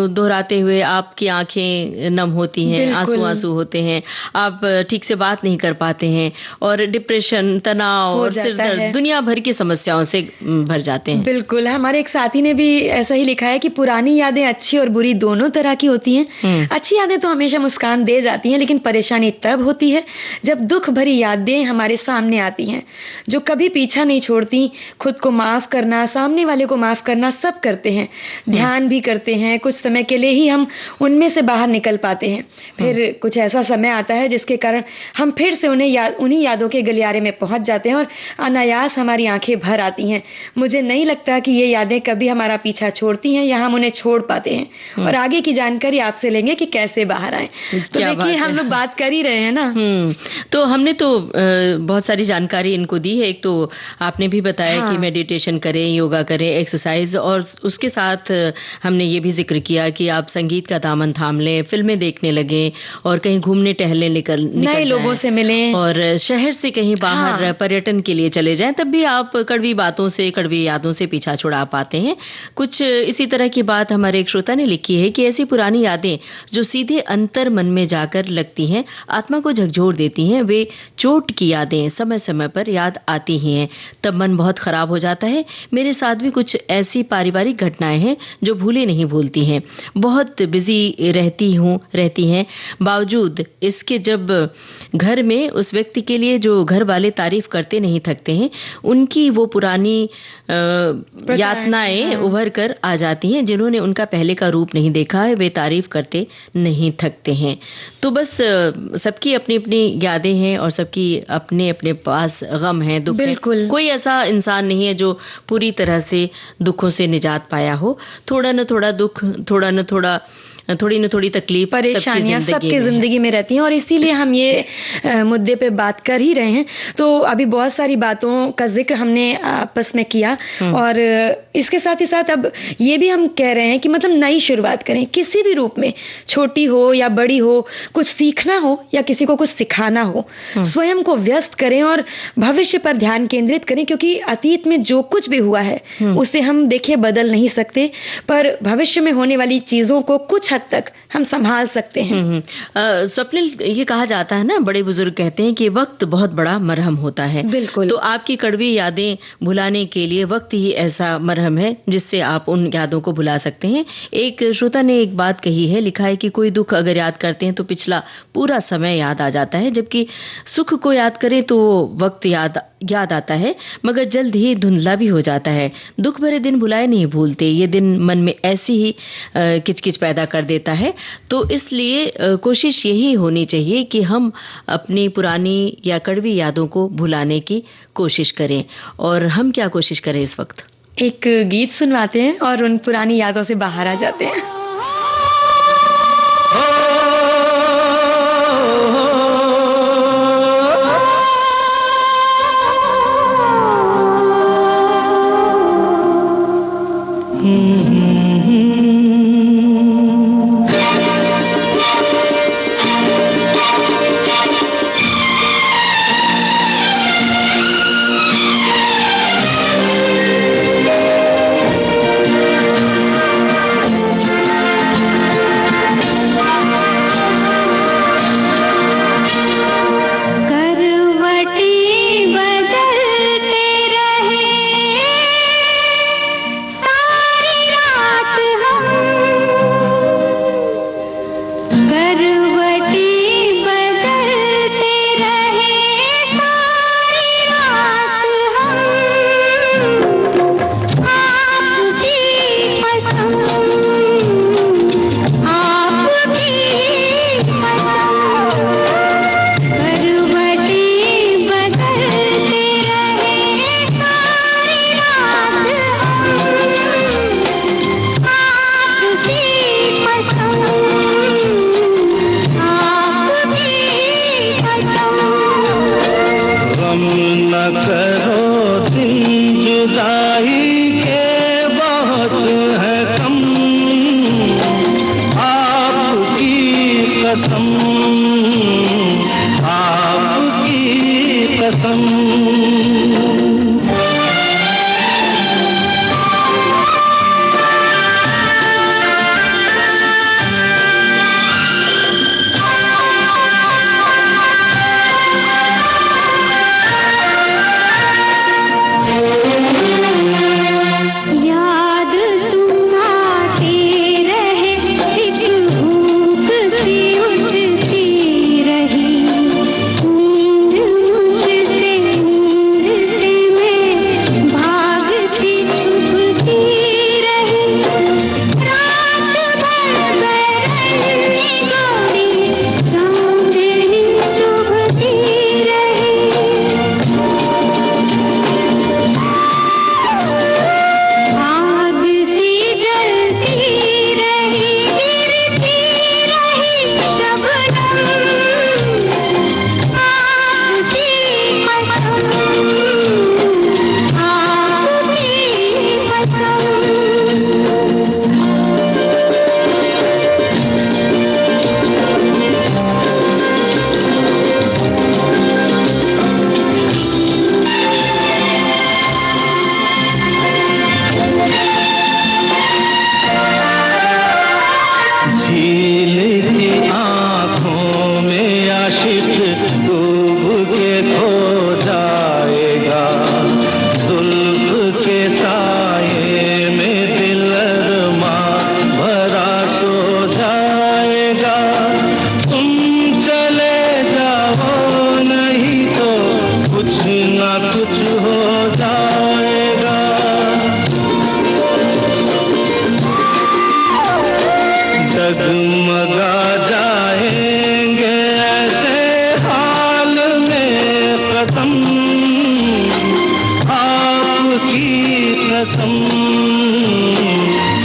दोहराते हुए आपकी आंखें नम होती हैं, आंसू आंसू होते हैं, आप ठीक से बात नहीं कर पाते हैं और डिप्रेशन, तनाव और सिर दर्द, दुनिया भर की समस्याओं से भर जाते हैं। बिल्कुल, हमारे एक साथी ने भी ऐसा ही लिखा है कि पुरानी यादें अच्छी और बुरी दोनों तरह की होती हैं। अच्छी यादें तो हमेशा मुस्कान दे जाती हैं, लेकिन परेशानी तब होती है जब दुख भरी यादें हमारे सामने आती हैं, जो कभी पीछा नहीं छोड़ती। खुद को माफ करना, सामने वाले को माफ करना सब करते हैं, ध्यान भी करते हैं, कुछ समय के लिए ही हम उनमें से बाहर निकल पाते हैं। फिर कुछ ऐसा समय आता है जिसके कारण हम फिर से उन्हीं यादों के गलियारे में पहुंच जाते हैं और अनायास हमारी आंखें भर आती हैं। मुझे नहीं लगता कि ये यादें कभी हमारा पीछा छोड़ती हैं या हम उन्हें छोड़ पाते हैं। और आगे की जानकारी आपसे लेंगे कि कैसे बाहर आए। तो देखिए, हम लोग बात कर ही रहे हैं ना। तो हमने तो बहुत सारी जानकारी इनको दी है। एक तो आपने भी बताया कि मेडिटेशन करें, योगा करें, एक्सरसाइज, और उसके साथ हमने ये भी जिक्र किया कि आप संगीत का दामन थाम लें, फिल्में देखने लगे और कहीं घूमने टहलने निकल नए लोगों से मिलें और शहर से कहीं बाहर पर्यटन के लिए चले जाएं, तब भी आप कड़वी बातों से, कड़वी यादों से पीछा छुड़ा पाते हैं। कुछ इसी तरह की बात हमारे एक श्रोता ने लिखी है कि ऐसी पुरानी यादें जो सीधे अंतर मन में जाकर लगती हैं, आत्मा को झकझोर देती हैं, वे चोट की यादें समय समय पर याद आती ही हैं, तब मन बहुत खराब हो जाता है। मेरे साथ भी कुछ ऐसी पारिवारिक घटनाएं हैं जो भूले नहीं भूलती हैं। बहुत बिजी रहती हैं, बावजूद इसके जब घर में उस व्यक्ति के लिए जो घर वाले तारीफ करते नहीं थकते हैं, उनकी वो पुरानी यातनाएं उभर कर आ जाती हैं। जिन्होंने उनका पहले का रूप नहीं देखा है, वे तारीफ करते नहीं थकते हैं। तो बस सबकी अपनी अपनी यादें हैं और सबकी अपने अपने पास गम है, दुख है। कोई ऐसा इंसान नहीं है जो पूरी तरह से दुखों से निजात पाया हो। थोड़ा न थोड़ा दुख, थोड़ा न थोड़ी तकलीफ, परेशानियां सबके जिंदगी में रहती हैं, और इसीलिए हम ये मुद्दे पे बात कर ही रहे हैं। तो अभी बहुत सारी बातों का जिक्र हमने आपस में किया, और इसके साथ ही साथ अब ये भी हम कह रहे हैं कि मतलब नई शुरुआत करें, किसी भी रूप में, छोटी हो या बड़ी हो, कुछ सीखना हो या किसी को कुछ सिखाना हो, स्वयं को व्यस्त करें और भविष्य पर ध्यान केंद्रित करें। क्योंकि अतीत में जो कुछ भी हुआ है उसे हम देखिए बदल नहीं सकते, पर भविष्य में होने वाली चीजों को कुछ हद तक हम संभाल सकते हैं। स्वप्निल, ये कहा जाता है ना, बड़े बुजुर्ग कहते हैं कि वक्त बहुत बड़ा मरहम होता है। बिल्कुल। तो आपकी कड़वी यादें भुलाने के लिए वक्त ही ऐसा मरहम है जिससे आप उन यादों को भुला सकते हैं। एक श्रोता ने एक बात कही है, लिखा है कि कोई दुख अगर याद करते हैं तो पिछला पूरा समय याद आ जाता है, जबकि सुख को याद करें तो वक्त याद आता है, मगर जल्द ही धुंधला भी हो जाता है। दुख भरे दिन भुलाए नहीं भूलते, ये दिन मन में ऐसी ही किचकिच पैदा कर देता है। तो इसलिए कोशिश यही होनी चाहिए कि हम अपनी पुरानी या कड़वी यादों को भुलाने की कोशिश करें। और हम क्या कोशिश करें इस वक्त? एक गीत सुनवाते हैं और उन पुरानी यादों से बाहर आ जाते हैं। सारी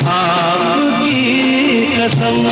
आपकी कसम।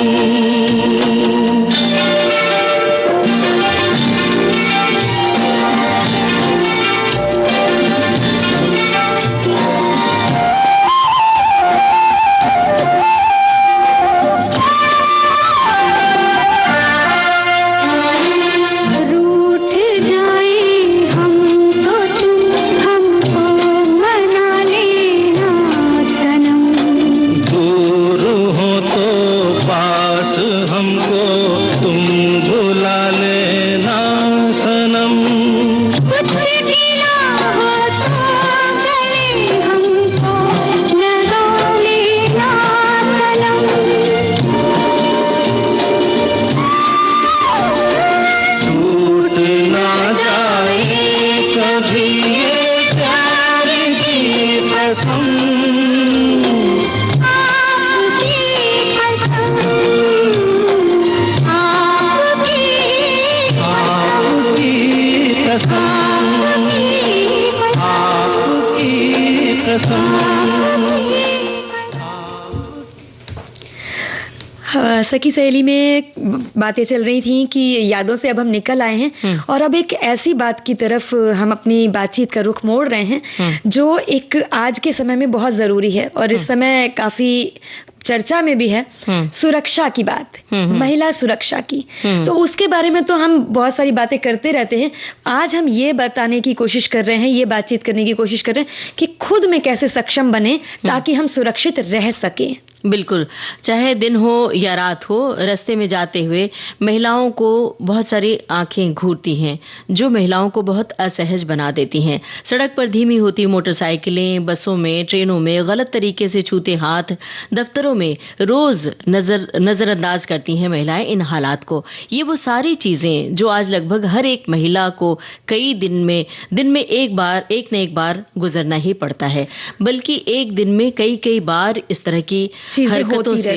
सखी सहेली में बातें चल रही थी कि यादों से अब हम निकल आए हैं और अब एक ऐसी बात की तरफ हम अपनी बातचीत का रुख मोड़ रहे हैं जो एक आज के समय में बहुत जरूरी है और इस समय काफी चर्चा में भी है, सुरक्षा की बात, महिला सुरक्षा की। तो उसके बारे में तो हम बहुत सारी बातें करते रहते हैं। आज हम ये बताने की कोशिश कर रहे हैं, ये बातचीत करने की कोशिश कर रहे हैं कि खुद में कैसे सक्षम बने ताकि हम सुरक्षित रह सकें। बिल्कुल, चाहे दिन हो या रात हो, रास्ते में जाते हुए महिलाओं को बहुत सारी आंखें घूरती हैं जो महिलाओं को बहुत असहज बना देती हैं। सड़क पर धीमी होती मोटरसाइकिलें, बसों में, ट्रेनों में गलत तरीके से छूते हाथ, दफ्तरों में रोज नजरअंदाज करती हैं महिलाएं इन हालात को। ये वो सारी चीजें जो आज लगभग हर एक महिला को कई दिन में एक न एक बार गुजरना ही पड़ता है, बल्कि एक दिन में कई बार इस तरह की हरकतों से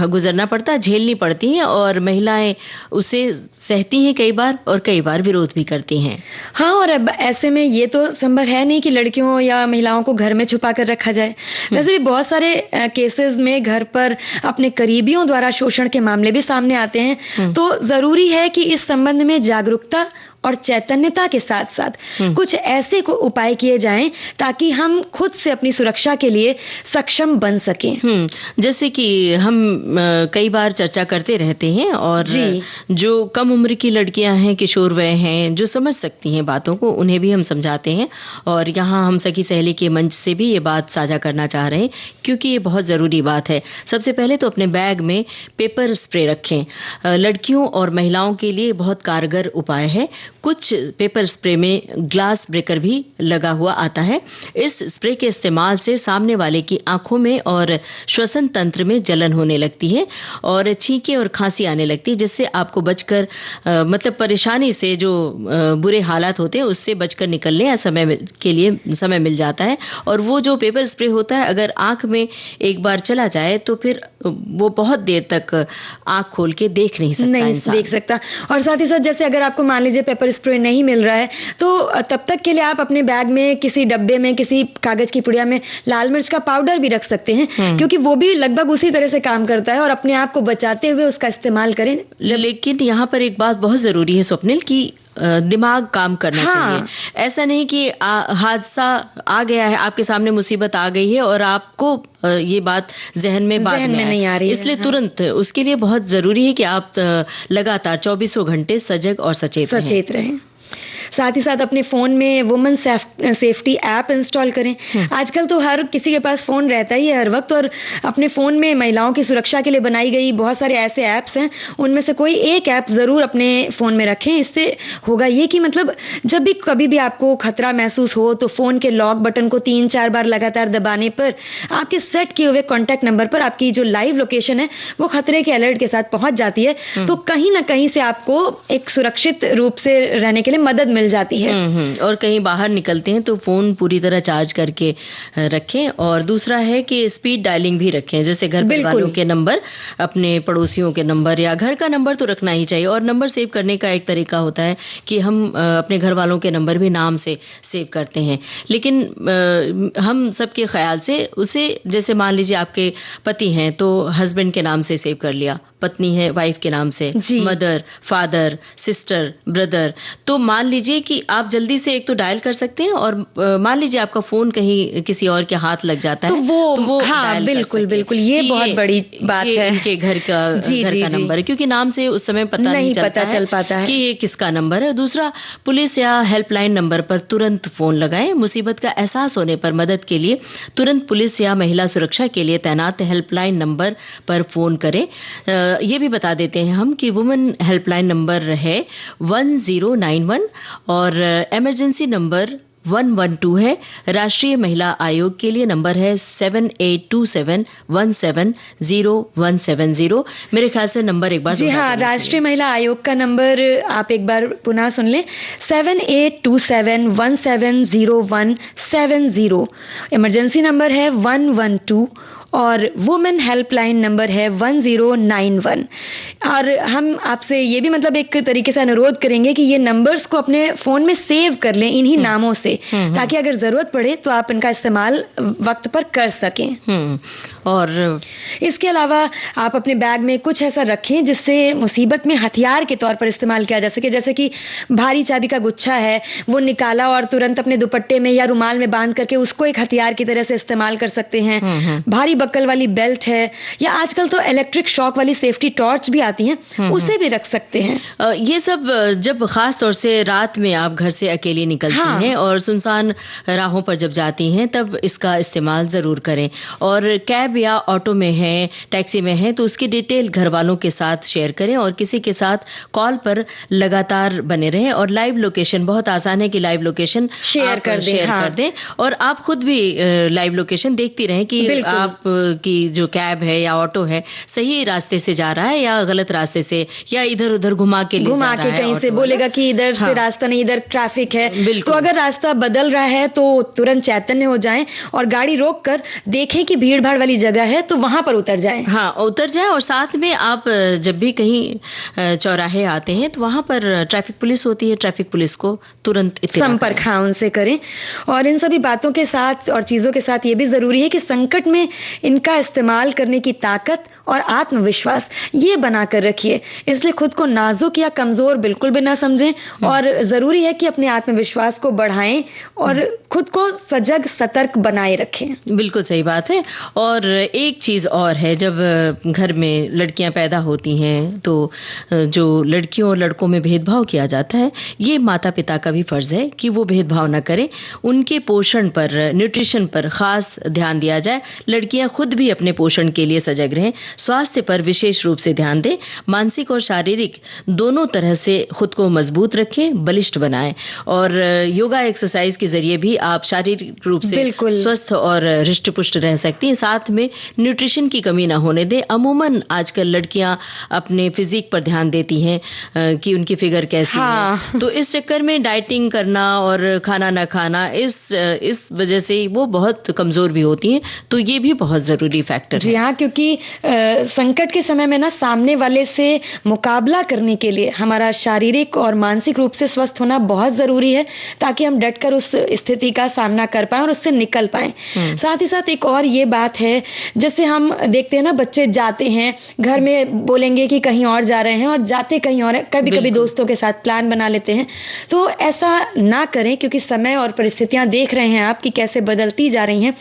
गुजरना पड़ता, झेलनी पड़ती हैं और महिलाएं उसे सहती हैं कई बार और कई बार विरोध भी करती हैं। हाँ, और अब ऐसे में ये तो संभव है नहीं कि लड़कियों या महिलाओं को घर में छुपा कर रखा जाए। वैसे भी बहुत सारे केसेस में घर पर अपने करीबियों द्वारा शोषण के मामले भी सामने आते हैं। तो जरूरी है कि इस संबंध में जागरूकता और चैतन्यता के साथ साथ कुछ ऐसे को उपाय किए जाएं ताकि हम खुद से अपनी सुरक्षा के लिए सक्षम बन सकें। जैसे कि हम कई बार चर्चा करते रहते हैं और जो कम उम्र की लड़कियां हैं, किशोर वय हैं, जो समझ सकती हैं बातों को, उन्हें भी हम समझाते हैं और यहाँ हम सखी सहेली के मंच से भी ये बात साझा करना चाह रहे हैं क्योंकि ये बहुत जरूरी बात है। सबसे पहले तो अपने बैग में पेपर स्प्रे रखें। लड़कियों और महिलाओं के लिए बहुत कारगर उपाय है। कुछ पेपर स्प्रे में ग्लास ब्रेकर भी लगा हुआ आता है। इस स्प्रे के इस्तेमाल से सामने वाले की आंखों में और श्वसन तंत्र में जलन होने लगती है और छींके और खांसी आने लगती है, जिससे आपको बचकर मतलब परेशानी से जो बुरे हालात होते हैं उससे बचकर निकलने या समय मिल जाता है। और वो जो पेपर स्प्रे होता है अगर आंख में एक बार चला जाए तो फिर वो बहुत देर तक आंख खोल के देख नहीं सकता। और साथ ही साथ जैसे अगर आपको मान लीजिए पेपर स्प्रे नहीं मिल रहा है तो तब तक के लिए आप अपने बैग में किसी डब्बे में किसी कागज की पुड़िया में लाल मिर्च का पाउडर भी रख सकते हैं क्योंकि वो भी लगभग उसी तरह से काम करता है और अपने आप को बचाते हुए उसका इस्तेमाल करें। लेकिन यहाँ पर एक बात बहुत जरूरी है स्वप्निल की दिमाग काम करना चाहिए। ऐसा नहीं कि हादसा आ गया है, आपके सामने मुसीबत आ गई है और आपको ये बात जहन में नहीं आ रही है, इसलिए तुरंत उसके लिए बहुत जरूरी है कि आप लगातार 24 घंटे सजग और सचेत रहें। साथ ही साथ अपने फोन में वुमेन सेफ्टी ऐप इंस्टॉल करें। आजकल तो हर किसी के पास फोन रहता ही है हर वक्त, और अपने फोन में महिलाओं की सुरक्षा के लिए बनाई गई बहुत सारे ऐसे ऐप्स हैं, उनमें से कोई एक ऐप जरूर अपने फोन में रखें। इससे होगा ये कि मतलब जब भी कभी भी आपको खतरा महसूस हो तो फोन के लॉक बटन को 3-4 बार लगातार दबाने पर आपके सेट किए हुए कॉन्टैक्ट नंबर पर आपकी जो लाइव लोकेशन है वो खतरे के अलर्ट के साथ पहुंच जाती है। तो कहीं ना कहीं से आपको एक सुरक्षित रूप से रहने के लिए मदद मिल जाती है। और कहीं बाहर निकलते हैं तो फोन पूरी तरह चार्ज करके रखें। और दूसरा है कि स्पीड डायलिंग भी रखें, जैसे घर वालों के नंबर, अपने पड़ोसियों के नंबर या घर का नंबर तो रखना ही चाहिए। और नंबर सेव करने का एक तरीका होता है कि हम अपने घर वालों के नंबर भी नाम से सेव करते हैं, लेकिन हम सबके ख्याल से उसे, जैसे मान लीजिए आपके पति हैं तो हस्बैंड के नाम से सेव कर लिया, पत्नी है वाइफ के नाम से, मदर, फादर, सिस्टर, ब्रदर। तो मान लीजिए कि आप जल्दी से एक तो डायल कर सकते हैं, और मान लीजिए आपका फोन कहीं किसी और के हाथ लग जाता है तो वो हाँ, बिल्कुल बिल्कुल, ये बहुत बड़ी बात है। इनके घर का नंबर है, क्योंकि नाम से उस समय पता नहीं चल पाता है कि ये किसका नंबर है। दूसरा, पुलिस या हेल्पलाइन नंबर पर तुरंत फोन लगाएं। मुसीबत का एहसास होने पर मदद के लिए तुरंत पुलिस या महिला सुरक्षा के लिए तैनात हेल्पलाइन नंबर पर फोन करें। ये भी बता देते हैं हम कि वुमेन हेल्पलाइन नंबर है 1091 और इमरजेंसी नंबर 112 है। राष्ट्रीय महिला आयोग के लिए नंबर है 7827170170। मेरे ख्याल से नंबर एक बार जी हाँ, राष्ट्रीय महिला आयोग का नंबर आप एक बार पुनः सुन लें, 7827170170। इमरजेंसी नंबर है 112 और वुमेन हेल्पलाइन नंबर है 1091। और हम आपसे ये भी मतलब एक तरीके से अनुरोध करेंगे कि ये नंबर्स को अपने फोन में सेव कर लें इन्हीं नामों से, ताकि अगर जरूरत पड़े तो आप इनका इस्तेमाल वक्त पर कर सकें। और इसके अलावा आप अपने बैग में कुछ ऐसा रखें जिससे मुसीबत में हथियार के तौर पर इस्तेमाल किया जा सके, जैसे कि भारी चाबी का गुच्छा है, वो निकाला और तुरंत अपने दुपट्टे में या रुमाल में बांध करके उसको एक हथियार की तरह से इस्तेमाल कर सकते हैं। भारी बक्कल वाली बेल्ट है, या आजकल तो इलेक्ट्रिक शॉक वाली सेफ्टी टॉर्च भी आती हैं, उसे भी रख सकते हैं। ये सब जब खास तौर से रात में आप घर से अकेले निकलती हैं और सुनसान राहों पर जब जाती हैं, तब इसका इस्तेमाल जरूर करें। और कैब या ऑटो में है, टैक्सी में है, तो उसकी डिटेल घर वालों के साथ शेयर करें और किसी के साथ कॉल पर लगातार बने रहें। और लाइव लोकेशन, बहुत आसान है कि लाइव लोकेशन शेयर कर दें और आप खुद भी लाइव लोकेशन देखती रहें कि आप की जो कैब है या ऑटो है सही रास्ते से जा रहा है या गलत रास्ते से, या इधर उधर घुमा के कहीं से बोलेगा कि इधर से रास्ता नहीं, इधर ट्रैफिक है। तो अगर रास्ता बदल रहा है तो तुरंत चैतन्य हो जाएं और गाड़ी रोक कर देखें कि भीड़ भाड़ वाली जगह है तो वहां पर उतर जाएं। हाँ, उतर जाएं। और साथ में आप जब भी कहीं चौराहे आते हैं तो वहां पर ट्रैफिक पुलिस होती है, ट्रैफिक पुलिस को तुरंत संपर्क उनसे करें। और इन सभी बातों के साथ और चीजों के साथ ये भी जरूरी है कि संकट में इनका इस्तेमाल करने की ताकत और आत्मविश्वास ये बनाकर रखिए। इसलिए खुद को नाजुक या कमजोर बिल्कुल भी ना समझें और जरूरी है कि अपने आत्मविश्वास को बढ़ाएं और खुद को सजग सतर्क बनाए रखें। बिल्कुल सही बात है। और एक चीज और है, जब घर में लड़कियां पैदा होती हैं तो जो लड़कियों और लड़कों में भेदभाव किया जाता है, ये माता पिता का भी फर्ज है कि वो भेदभाव न करें। उनके पोषण पर, न्यूट्रिशन पर खास ध्यान दिया जाए। लड़कियां खुद भी अपने पोषण के लिए सजग रहें, स्वास्थ्य पर विशेष रूप से ध्यान दें, मानसिक और शारीरिक दोनों तरह से खुद को मजबूत रखें, बलिष्ठ बनाएं। और योगा एक्सरसाइज के जरिए भी आप शारीरिक रूप से स्वस्थ और हृष्ट पुष्ट रह सकती हैं। साथ में न्यूट्रिशन की कमी ना होने दें। अमूमन आजकल लड़कियां अपने फिजिक पर ध्यान देती हैं कि उनकी फिगर कैसी है, तो इस चक्कर में डाइटिंग करना और खाना ना खाना, इस वजह से वो बहुत कमजोर भी होती हैं। तो ये भी बहुत जरूरी फैक्टर है। जी हाँ, क्योंकि संकट के समय में ना सामने वाले से मुकाबला करने के लिए हमारा शारीरिक और मानसिक रूप से स्वस्थ होना बहुत जरूरी है, ताकि हम डटकर उस स्थिति का सामना कर पाएं और उससे निकल पाएं। साथ ही साथ एक और ये बात है, जैसे हम देखते हैं ना, बच्चे जाते हैं, घर में बोलेंगे कि कहीं और जा रहे हैं और जाते कहीं और, कभी कभी दोस्तों के साथ प्लान बना लेते हैं। तो ऐसा ना करें, क्योंकि समय और परिस्थितियां देख रहे हैं आप कि कैसे बदलती जा रही हैं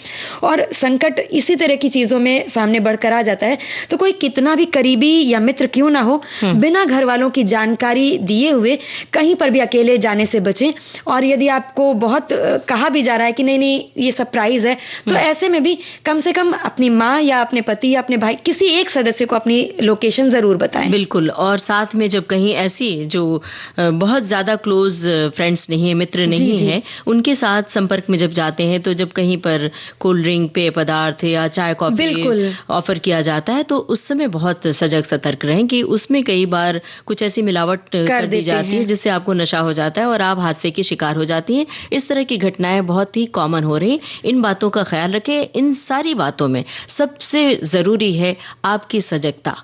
और संकट इसी तरह की चीजों में सामने बढ़कर आ जाता है। तो कोई कितना भी करीबी या मित्र क्यों ना हो, बिना घर वालों की जानकारी दिए हुए कहीं पर भी अकेले जाने से बचें। और यदि आपको बहुत कहा भी जा रहा है कि नहीं ये सरप्राइज है, तो ऐसे में भी कम से कम अपनी माँ या अपने पति या अपने भाई, किसी एक सदस्य को अपनी लोकेशन जरूर बताएं। बिल्कुल। और साथ में जब कहीं ऐसी जो बहुत ज्यादा क्लोज फ्रेंड्स नहीं है, मित्र नहीं है, उनके साथ संपर्क में जब जाते हैं, तो जब कहीं पर कोल्ड ड्रिंक, पेय पदार्थ या चाय कॉफी ऑफर किया जाता है, तो उस समय बहुत सजग सतर्क रहें कि उसमें कई बार कुछ ऐसी मिलावट कर दी जाती है जिससे आपको नशा हो जाता है और आप हादसे की शिकार हो जाती हैं। इस तरह की घटनाएं बहुत ही कॉमन हो रही। इन बातों का ख्याल रखें। इन सारी बातों में सबसे जरूरी है आपकी सजगता।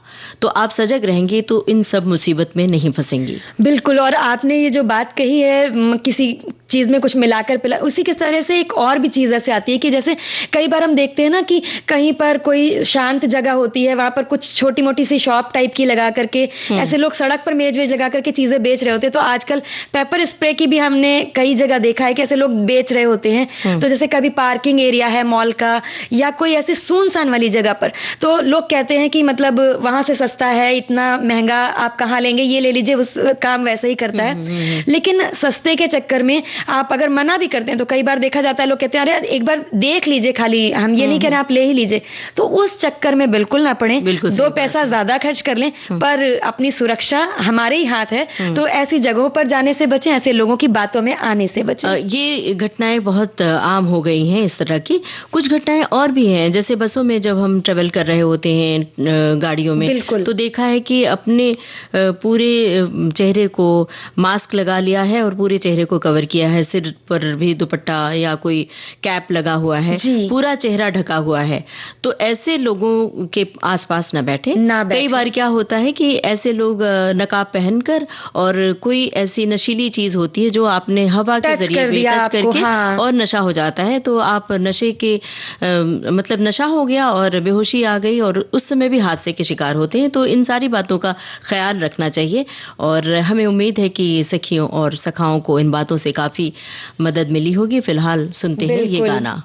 तो आप सजग रहेंगी तो इन सब मुसीबत में नहीं फंसेंगी। बिल्कुल। और आपने ये जो बात कही है किसी चीज में कुछ मिलाकर पिला, उसी के तरह से एक और भी चीज ऐसे आती है कि जैसे कई बार हम देखते हैं ना कि कहीं पर कोई शांत जगह होती है, वहां पर कुछ छोटी मोटी सी शॉप टाइप की लगा करके ऐसे लोग सड़क पर मेज वेज लगा करके चीजें बेच रहे होते हैं। तो आजकल पेपर स्प्रे की भी हमने कई जगह देखा है कि ऐसे लोग बेच रहे होते हैं। तो जैसे कभी पार्किंग एरिया है मॉल का या कोई ऐसी सुनसान वाली जगह पर, तो लोग कहते हैं कि मतलब वहां से सस्ता है, इतना महंगा आप कहाँ लेंगे, ये ले लीजिए। उस काम वैसे ही करता है। लेकिन सस्ते के चक्कर में आप अगर मना भी करते हैं तो कई बार देखा जाता है लोग कहते हैं अरे एक बार देख लीजिए, खाली हम ये नहीं कह रहे आप ले ही लीजिए। तो उस चक्कर में बिल्कुल ना पड़े। दो पैसा ज्यादा खर्च कर लें पर अपनी सुरक्षा हमारे ही हाथ है। तो ऐसी जगहों पर जाने से बचें, ऐसे लोगों की बातों में आने से बचें। ये घटनाएं बहुत आम हो गई हैं इस तरह की। कुछ घटनाएं और भी हैं, जैसे बसों में जब हम ट्रेवल कर रहे होते हैं गाड़ियों में, तो देखा है कि अपने पूरे चेहरे को मास्क लगा लिया है और पूरे चेहरे को कवर किया है, सिर पर भी दुपट्टा या कोई कैप लगा हुआ है, पूरा चेहरा ढका हुआ है। तो ऐसे लोगों के आसपास न बैठे। कई बार क्या होता है कि ऐसे लोग नकाब पहनकर और कोई ऐसी नशीली चीज होती है जो आपने हवा के जरिए टच करके और नशा हो जाता है, तो आप नशे के मतलब नशा हो गया और बेहोशी आ गई और उस समय भी हादसे के शिकार होते हैं। तो इन सारी बातों का ख्याल रखना चाहिए और हमें उम्मीद है कि सखियों और सखाओं को इन बातों से काफी मदद मिली होगी। फिलहाल सुनते हैं ये गाना।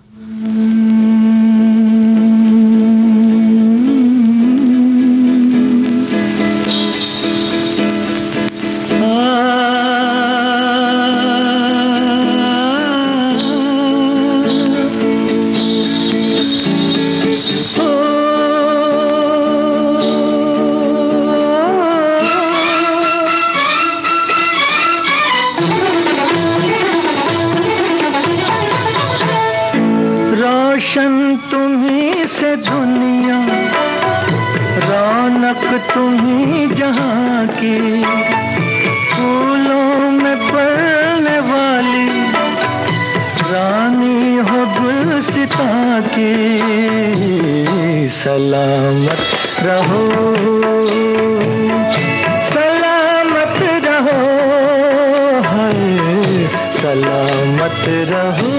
रोशन तुम्हीं से दुनिया, रौनक तुम्हीं जहां की, फूलों में पलने वाली रानी हो गुलसितां की। सलामत रहो, सलामत रहो, हाय सलामत रहो।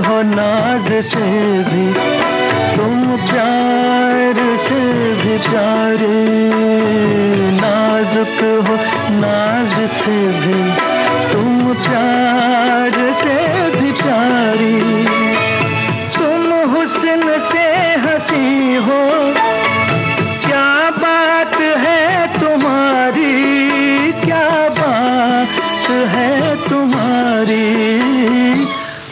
हो नाज से भी तुम प्यार से भी प्यारे, नाजुक हो नाज से भी तुम प्यार से भी प्यारी। तुम हुस्न से हंसी हो, क्या बात है तुम्हारी, क्या बात है तुम्हारी।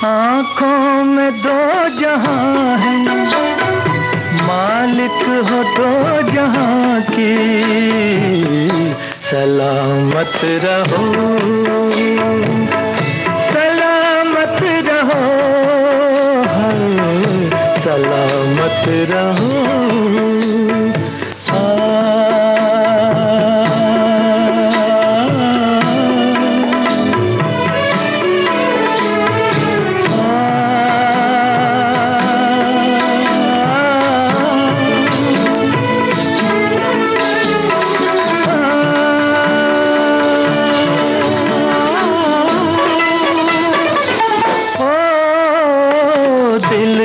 आँखों में दो जहां है, मालिक हो दो जहां की। सलामत रहो, सलामत रहो, सलामत रहो।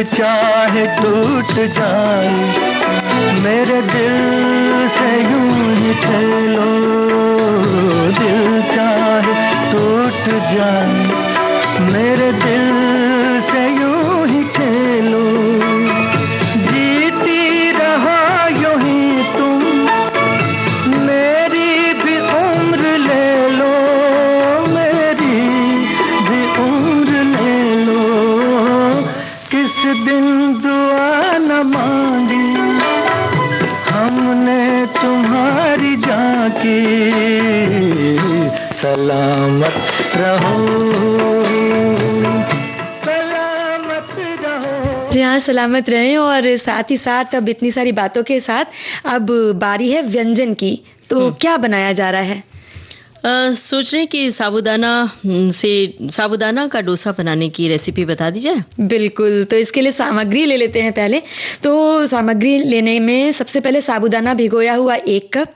चाहे टूट जाए मेरे दिल से यूं ही खेलो, दिल चाहे टूट जाए मेरे दिल से यूं ही खेलो। जीती रहो यूं ही तुम, मेरी भी उम्र ले लो, मेरी भी उम्र ले लो। किस दिन दुआ न की सलामत रहो, सलामत रहो। यहाँ सलामत रहें। और साथ ही साथ अब इतनी सारी बातों के साथ अब बारी है व्यंजन की। तो क्या बनाया जा रहा है? सोच रहे हैं कि साबूदाना का डोसा बनाने की रेसिपी बता दी जाए। बिल्कुल, तो इसके लिए सामग्री ले लेते हैं पहले। तो सामग्री लेने में सबसे पहले साबूदाना भिगोया हुआ 1 कप,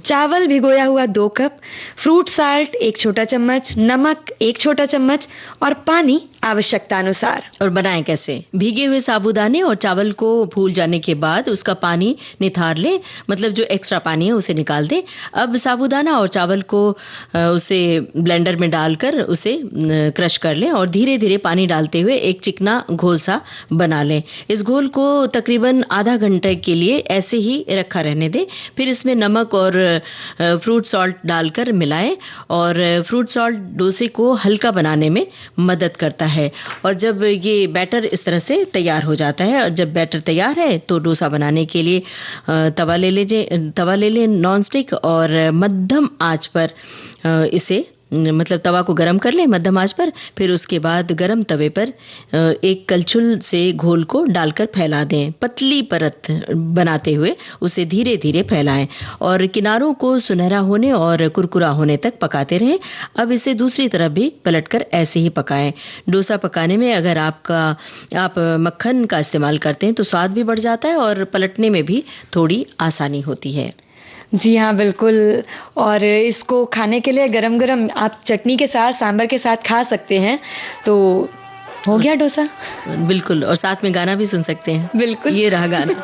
चावल भिगोया हुआ 2 कप, फ्रूट साल्ट 1 छोटा चम्मच, नमक 1 छोटा चम्मच और पानी आवश्यकता अनुसार। और बनाएं कैसे? भीगे हुए साबूदाने और चावल को फूल जाने के बाद उसका पानी निथार ले, मतलब जो एक्स्ट्रा पानी है उसे निकाल दे। अब साबूदाना और चावल को उसे ब्लेंडर में डालकर उसे क्रश कर लें और धीरे धीरे पानी डालते हुए एक चिकना घोल सा बना लें। इस घोल को तकरीबन आधा घंटे के लिए ऐसे ही रखा रहने दें। फिर इसमें नमक और फ्रूट सॉल्ट डालकर मिलाएं। और फ्रूट सॉल्ट डोसे को हल्का बनाने में मदद करता है। और जब ये बैटर इस तरह से तैयार हो जाता है, और जब बैटर तैयार है तो डोसा बनाने के लिए तवा ले लें नॉन स्टिक, और मध्यम आंच पर इसे मतलब तवा को गरम कर लें मध्यम आंच पर। फिर उसके बाद गरम तवे पर एक कलछुल से घोल को डालकर फैला दें। पतली परत बनाते हुए उसे धीरे धीरे फैलाएं और किनारों को सुनहरा होने और कुरकुरा होने तक पकाते रहें। अब इसे दूसरी तरफ भी पलटकर ऐसे ही पकाएं। डोसा पकाने में अगर आप मक्खन का इस्तेमाल करते हैं तो स्वाद भी बढ़ जाता है और पलटने में भी थोड़ी आसानी होती है। जी हाँ, बिल्कुल। और इसको खाने के लिए गरम गरम आप चटनी के साथ, सांभर के साथ खा सकते हैं। तो हो गया डोसा। बिल्कुल, और साथ में गाना भी सुन सकते हैं। बिल्कुल, ये रहा गाना।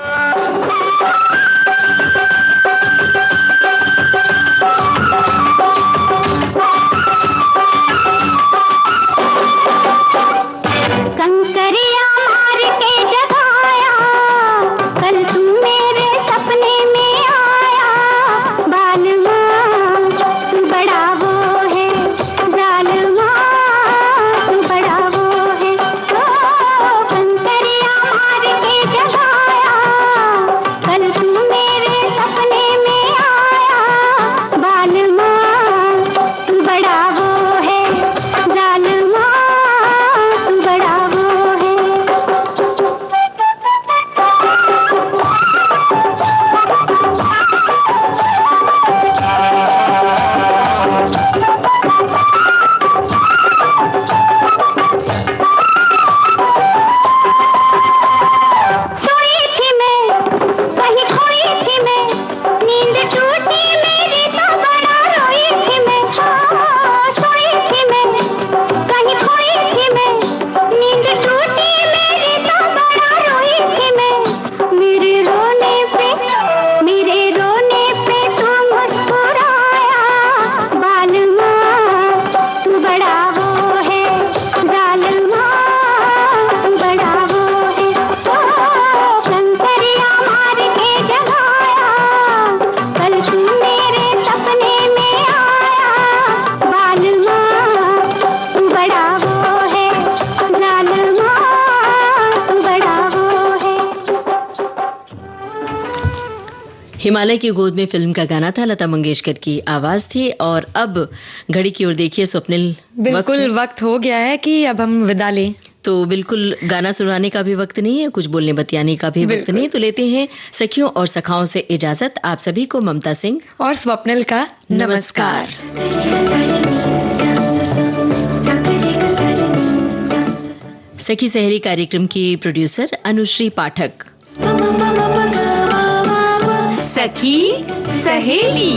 हिमालय की गोद में फिल्म का गाना था, लता मंगेशकर की आवाज थी। और अब घड़ी की ओर देखिए स्वप्निल। बिल्कुल वक्त हो गया है कि अब हम विदा लें। तो बिल्कुल गाना सुनाने का भी वक्त नहीं है, कुछ बोलने बतियाने का भी वक्त नहीं। तो लेते हैं सखियों और सखाओं से इजाजत। आप सभी को ममता सिंह और स्वप्निल का नमस्कार। सखी सहेली कार्यक्रम की प्रोड्यूसर अनुश्री पाठक। सखी सहेली।